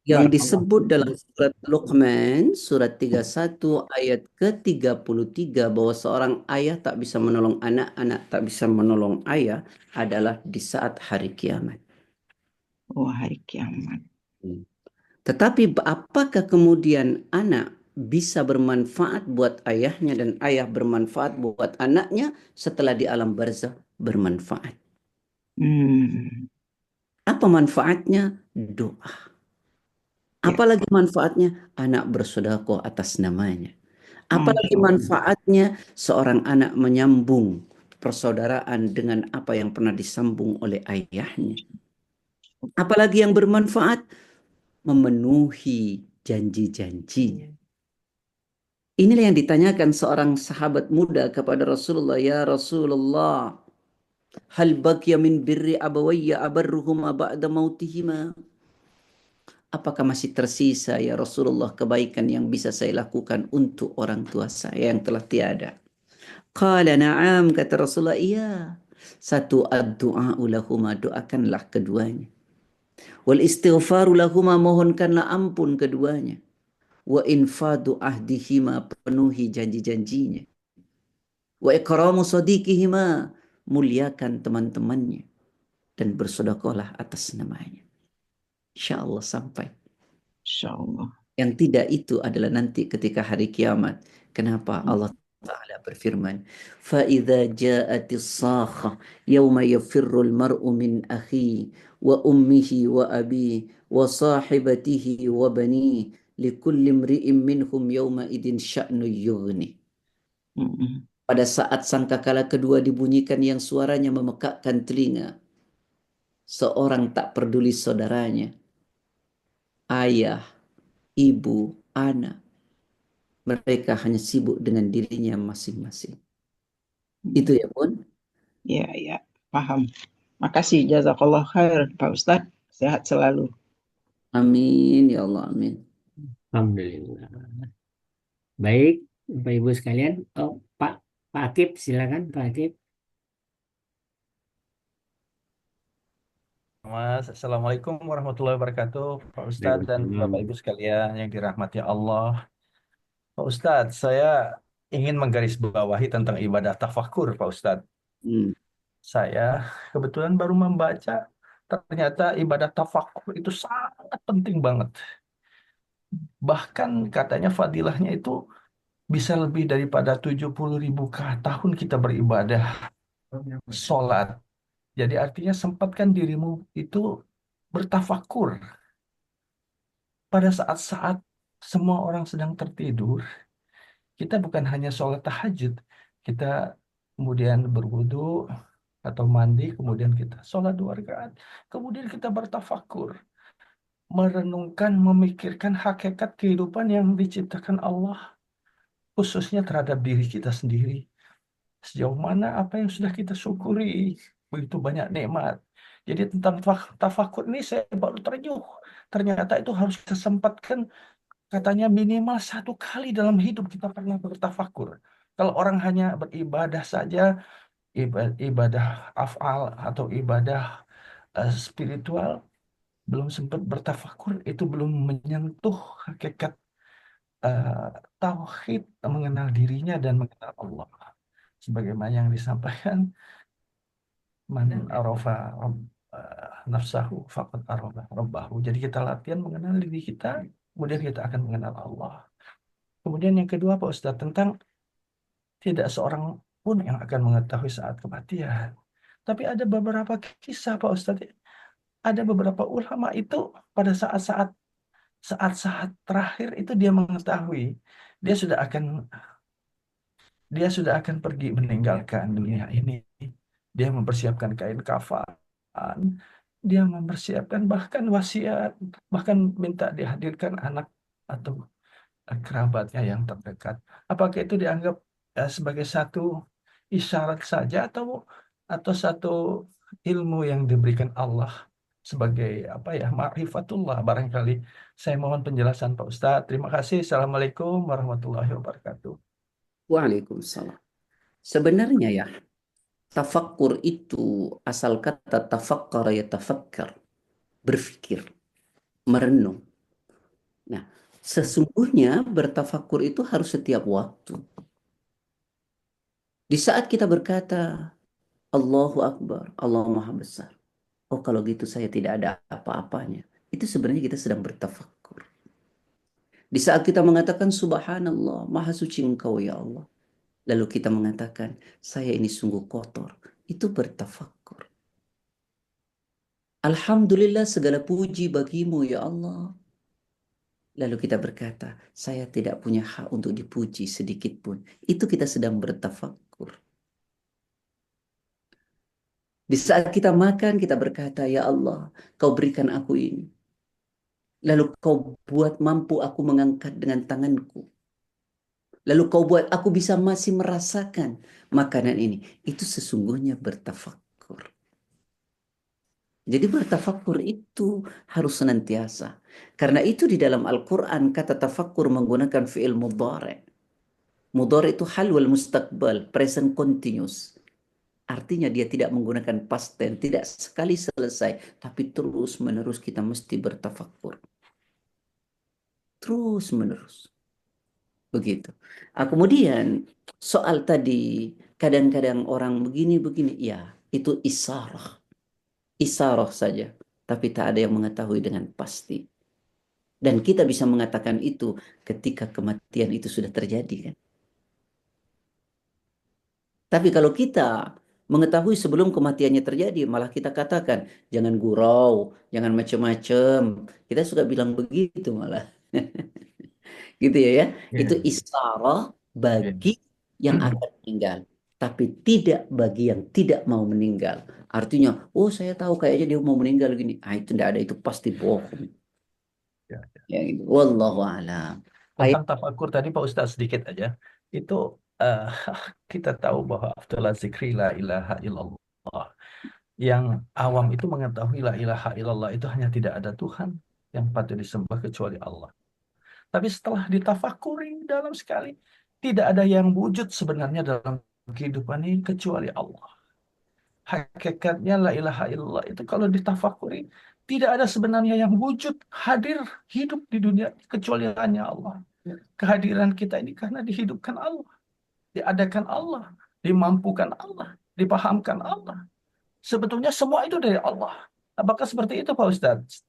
S1: Yang disebut dalam surat Luqman, surat 31 ayat ke-33 bahwa seorang ayah tak bisa menolong anak, anak tak bisa menolong ayah adalah di saat hari kiamat.
S2: Oh, hari kiamat.
S1: Tetapi apakah kemudian anak bisa bermanfaat buat ayahnya dan ayah bermanfaat buat anaknya setelah di alam barzakh? Bermanfaat. Apa manfaatnya? Doa. Apalagi manfaatnya? Anak bersedekah atas namanya. Apalagi manfaatnya? Seorang anak menyambung persaudaraan dengan apa yang pernah disambung oleh ayahnya. Apalagi yang bermanfaat? Memenuhi janji-janjinya. Inilah yang ditanyakan seorang sahabat muda kepada Rasulullah. Ya Rasulullah, hal baqiya min birri abawayya abarruhuma ba'da mautihima? Apakah masih tersisa ya Rasulullah kebaikan yang bisa saya lakukan untuk orang tua saya yang telah tiada? Qala na'am, kata Rasulullah, iya. Satu, ad-du'a'u lahuma, doakanlah keduanya. Wal istighfaru lahuma, mohonkanlah ampun keduanya. Wa infadu ahdihima, penuhi janji-janjinya. Wa ikramu sadiqihima, muliakan teman-temannya. Dan bersedekahlah atas namanya. Insya Allah sampai.
S2: Insya Allah.
S1: Yang tidak itu adalah nanti ketika hari kiamat. Kenapa Allah Ta'ala berfirman, فَإِذَا جَاءَتِ الصَّاخَةُ يَوْمَ يَفِرُّ الْمَرْءُ مِنْ أَخِيهِ وَأُمِّهِ وَأَبِيهِ وَصَاحِبَتِهِ وَبَنِيهِ لِكُلِّ امْرِئٍ مِّنْهُمْ يَوْمَئِذٍ شَأْنٌ يُغْنِيهِ. Pada saat sangkakala kedua dibunyikan yang suaranya memekakkan telinga, seorang tak peduli saudaranya, ayah, ibu, anak, mereka hanya sibuk dengan dirinya masing-masing. Itu ya Bun.
S2: Ya, ya, paham. Makasih, jazakallah khair, Pak Ustadz. Sehat selalu.
S1: Amin ya Allah, amin.
S3: Alhamdulillah. Baik, Bapak Ibu sekalian. Oh, Pak Akib, silakan Pak Akib.
S7: Mas, Assalamualaikum warahmatullahi wabarakatuh, Pak Ustadz dan Bapak Ibu sekalian yang dirahmati Allah. Pak Ustadz, saya ingin menggarisbawahi tentang ibadah tafakur, Pak Ustadz. Saya kebetulan baru membaca, ternyata ibadah tafakur itu sangat penting banget. Bahkan katanya fadilahnya itu bisa lebih daripada 70.000 tahun kita beribadah, sholat. Jadi artinya sempatkan dirimu itu bertafakur pada saat-saat semua orang sedang tertidur. Kita bukan hanya sholat tahajud, kita kemudian berwudu atau mandi, kemudian kita sholat 2 rakaat, kemudian kita bertafakur, merenungkan, memikirkan hakikat kehidupan yang diciptakan Allah, khususnya terhadap diri kita sendiri. Sejauh mana apa yang sudah kita syukuri, begitu banyak nikmat. Jadi tentang tafakur ini saya baru ternyuh. Ternyata itu harus kita sempatkan, katanya minimal 1 kali dalam hidup kita pernah bertafakur. Kalau orang hanya beribadah saja, ibadah afal atau ibadah spiritual, belum sempat bertafakur, itu belum menyentuh hakikat tauhid, mengenal dirinya dan mengenal Allah. Sebagaimana yang disampaikan, man arafa nafsahu faqad arafa rabbahu. Jadi kita latihan mengenal diri kita, kemudian kita akan mengenal Allah. Kemudian yang kedua Pak Ustadz, tentang tidak seorang pun yang akan mengetahui saat kematian. Tapi ada beberapa kisah Pak Ustadz, ada beberapa ulama itu pada saat-saat terakhir itu dia mengetahui dia sudah akan pergi meninggalkan dunia ini. Dia mempersiapkan kain kafan, dia mempersiapkan bahkan wasiat, bahkan minta dihadirkan anak atau kerabatnya yang terdekat. Apakah itu dianggap sebagai satu isyarat saja atau satu ilmu yang diberikan Allah sebagai apa ya, ma'rifatullah barangkali. Saya mohon penjelasan Pak Ustadz. Terima kasih. Assalamualaikum warahmatullahi wabarakatuh.
S1: Waalaikumsalam. Sebenarnya ya, tafakkur itu asal kata tafakkara ya tafakkar, berpikir, merenung. Nah, sesungguhnya bertafakkur itu harus setiap waktu. Di saat kita berkata, Allahu Akbar, Allah Maha Besar. Oh, kalau gitu saya tidak ada apa-apanya. Itu sebenarnya kita sedang bertafakkur. Di saat kita mengatakan Subhanallah, Maha Suci Engkau ya Allah. Lalu kita mengatakan, saya ini sungguh kotor. Itu bertafakkur. Alhamdulillah segala puji bagimu ya Allah. Lalu kita berkata, saya tidak punya hak untuk dipuji sedikit pun. Itu kita sedang bertafakkur. Di saat kita makan, kita berkata, ya Allah, kau berikan aku ini. Lalu kau buat mampu aku mengangkat dengan tanganku. lalu kau buat aku bisa masih merasakan makanan ini. Itu sesungguhnya bertafakkur. Jadi bertafakkur itu harus senantiasa. Karena itu di dalam Al-Quran kata tafakkur menggunakan fi'il mudhari. Mudhari itu hal wal mustaqbal, present continuous. Artinya dia tidak menggunakan past tense, tidak sekali selesai, tapi terus menerus kita mesti bertafakkur. Terus menerus. Begitu. Kemudian soal tadi, kadang-kadang orang begini-begini, ya itu isarah. Isarah saja. Tapi tak ada yang mengetahui dengan pasti. Dan kita bisa mengatakan itu ketika kematian itu sudah terjadi kan. Tapi kalau kita mengetahui sebelum kematiannya terjadi, malah kita katakan, jangan gurau, jangan macam-macam. Kita suka bilang begitu malah. Gitu ya. Itu
S7: Ya,
S1: isyarat
S7: ya.
S1: bagi yang akan meninggal. Tapi tidak bagi yang tidak mau meninggal. Artinya, oh saya tahu kayaknya dia mau meninggal gini. Ah itu tidak ada, itu pasti bohong.
S7: Ya.
S1: Ya, gitu. Wallahu a'lam. Ayat
S7: Tentang tafakur tadi Pak Ustadz sedikit aja. Itu eh, kita tahu bahwa afdalaz zikri la ilaha illallah. Yang awam itu mengetahui la ilaha illallah itu hanya tidak ada Tuhan yang patut disembah kecuali Allah. Tapi setelah ditafakuri dalam sekali, tidak ada yang wujud sebenarnya dalam kehidupan ini kecuali Allah. Hakikatnya la ilaha illallah itu kalau ditafakuri, tidak ada sebenarnya yang wujud, hadir, hidup di dunia kecuali hanya Allah. Kehadiran kita ini karena dihidupkan Allah, diadakan Allah, dimampukan Allah, dipahamkan Allah. Sebetulnya semua itu dari Allah. Apakah seperti itu Pak Ustadz?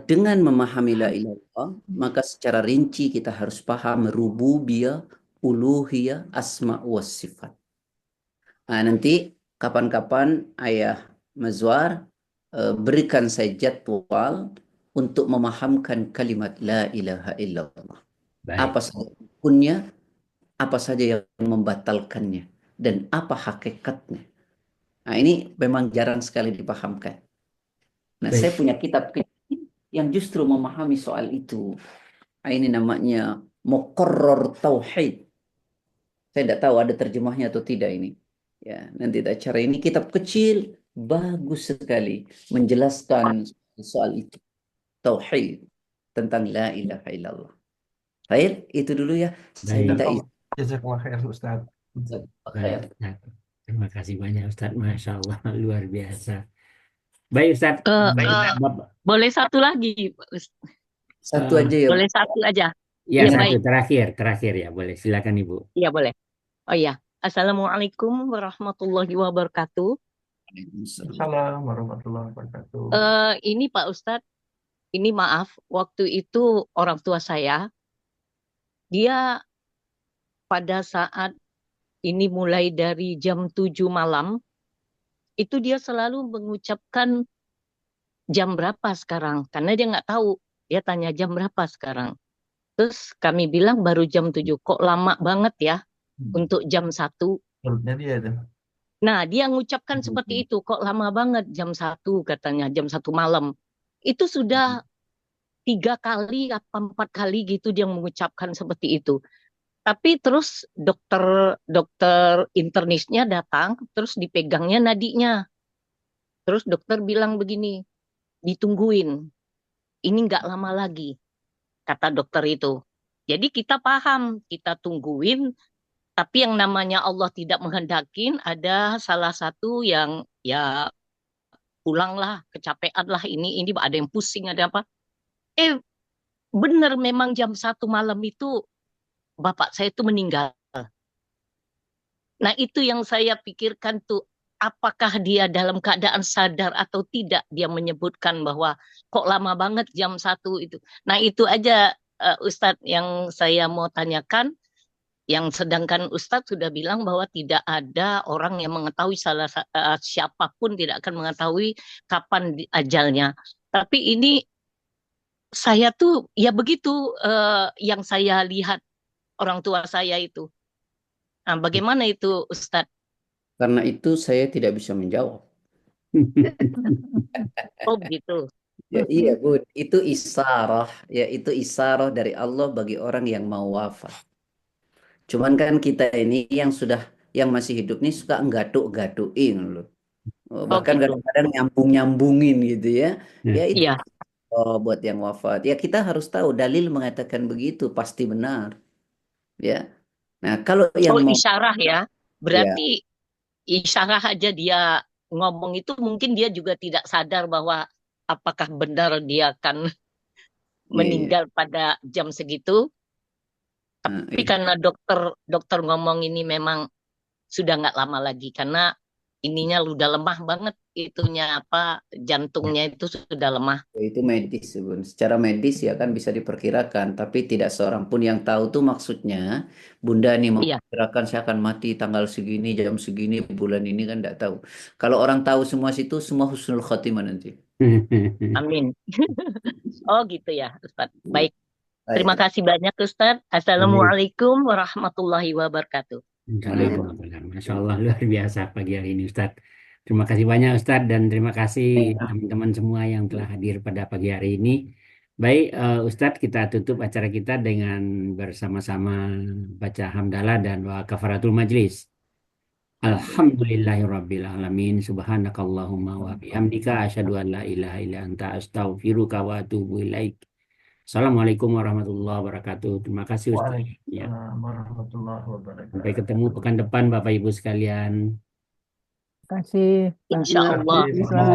S1: Dengan memahami la ilaha illallah, maka secara rinci kita harus paham rububiyah, uluhiyah, asma was sifat. Nah, nanti kapan-kapan Ayah Mazwar berikan saya jadwal untuk memahamkan kalimat la ilaha illallah.
S3: Baik.
S1: Apa saja hukumnya, apa saja yang membatalkannya, dan apa hakikatnya. Nah, ini memang jarang sekali dipahamkan. Nah,
S3: Baik.
S1: saya punya kitab kecil yang justru memahami soal itu. Nah, ini namanya Muqarrar Tauhid. Saya tidak tahu ada terjemahnya atau tidak ini. Ya, nanti tak cara ini kitab kecil bagus sekali menjelaskan soal itu. Tauhid tentang la ilaha illallah. Baik, itu dulu ya. Saya
S3: Baik.
S1: minta izin.
S7: Jazakallah khair Ustadz.
S3: Baik, Ustaz. Terima kasih banyak Ustaz. Masya Allah, luar biasa. Baik Ustaz. Bapak.
S8: Boleh satu lagi, Pak Ustadz.
S1: Satu aja ya.
S8: Boleh satu aja.
S3: Ya,
S8: Iya,
S3: satu
S8: baik.
S3: terakhir ya, boleh. Silakan Ibu.
S8: Iya, boleh. Oh iya. Assalamualaikum warahmatullahi wabarakatuh.
S7: Assalamualaikum warahmatullahi wabarakatuh.
S8: Ini Pak Ustadz, ini maaf, waktu itu orang tua saya, dia pada saat ini mulai dari jam 7 malam, itu dia selalu mengucapkan jam berapa sekarang. Karena dia nggak tahu. Dia tanya jam berapa sekarang. Terus kami bilang baru jam 7. Kok lama banget ya untuk jam 1.
S7: Perutnya dia itu.
S8: Nah, dia mengucapkan seperti itu. Kok lama banget jam 1 katanya. Jam 1 malam. Itu sudah 3 kali atau 4 kali gitu dia mengucapkan seperti itu. Tapi terus dokter internisnya datang, terus dipegangnya nadinya. Terus dokter bilang begini, ditungguin. Ini nggak lama lagi, kata dokter itu. Jadi kita paham, kita tungguin. Tapi yang namanya Allah tidak menghendakin, ada salah satu yang ya pulanglah, kecapean lah ini ada yang pusing, ada apa. Bener memang jam 1 malam itu bapak saya itu meninggal. Nah itu yang saya pikirkan tuh, apakah dia dalam keadaan sadar atau tidak dia menyebutkan bahwa kok lama banget jam 1 itu. Nah itu aja Ustadz yang saya mau tanyakan. Yang sedangkan Ustadz sudah bilang bahwa tidak ada orang yang mengetahui siapapun tidak akan mengetahui kapan ajalnya. Tapi ini saya tuh ya begitu yang saya lihat orang tua saya itu. Nah, bagaimana itu Ustadz?
S1: Karena itu saya tidak bisa menjawab.
S8: Oh gitu.
S1: Ya, iya Bud, itu isarah, ya itu isarah dari Allah bagi orang yang mau wafat. Cuman kan kita ini yang masih hidup nih suka nggaduk-gadukin loh.
S8: Oh
S1: Bahkan
S8: gitu.
S1: kadang-kadang nyambung-nyambungin gitu ya.
S3: Nah,
S1: Ya itu
S8: Iya.
S1: buat yang wafat. Ya kita harus tahu dalil mengatakan begitu pasti benar. Ya. Nah, kalau yang
S8: Oh
S1: mau
S8: isyarah ya.
S1: ya,
S8: Berarti isyarah aja dia ngomong itu mungkin dia juga tidak sadar bahwa apakah benar dia akan
S1: iya, iya.
S8: meninggal pada jam segitu. Tapi
S1: Iya.
S8: karena dokter ngomong ini memang sudah nggak lama lagi karena ininya udah lemah banget itunya apa jantungnya itu sudah lemah.
S1: Itu medis, Bun. Secara medis ya kan bisa diperkirakan, tapi tidak seorang pun yang tahu tuh maksudnya Bunda nih
S8: Iya,
S1: memperkirakan saya akan mati tanggal segini, jam segini, bulan ini kan tidak tahu. Kalau orang tahu semua situ, semua husnul khotimah nanti.
S8: amin. Oh gitu ya, Ustaz.
S1: Iya.
S8: Baik, terima
S1: Baik.
S8: kasih banyak Ustaz.
S3: Baik.
S8: Assalamualaikum warahmatullahi wabarakatuh.
S1: Waalaikumsalam.
S3: Waalaikumsalam. Masya Allah luar biasa pagi hari ini Ustadz. Terima kasih banyak Ustadz dan terima kasih teman-teman semua yang telah hadir pada pagi hari ini. Baik Ustadz, kita tutup acara kita dengan bersama-sama baca hamdalah dan wa kafaratul majlis. Alhamdulillahirabbil alamin. Subhanakallahumma wa bihamdika asyhadu an la ilaha illa anta astaghfiruka wa atubu ilaik. Assalamualaikum warahmatullahi wabarakatuh. Terima kasih Ustaz. Ya.
S7: Waalaikumsalam warahmatullahi
S3: Sampai ketemu
S7: wabarakatuh.
S3: pekan depan Bapak Ibu sekalian.
S6: Terima kasih, Pak.
S8: Insya Allah.
S7: Terima kasih.
S6: Selamat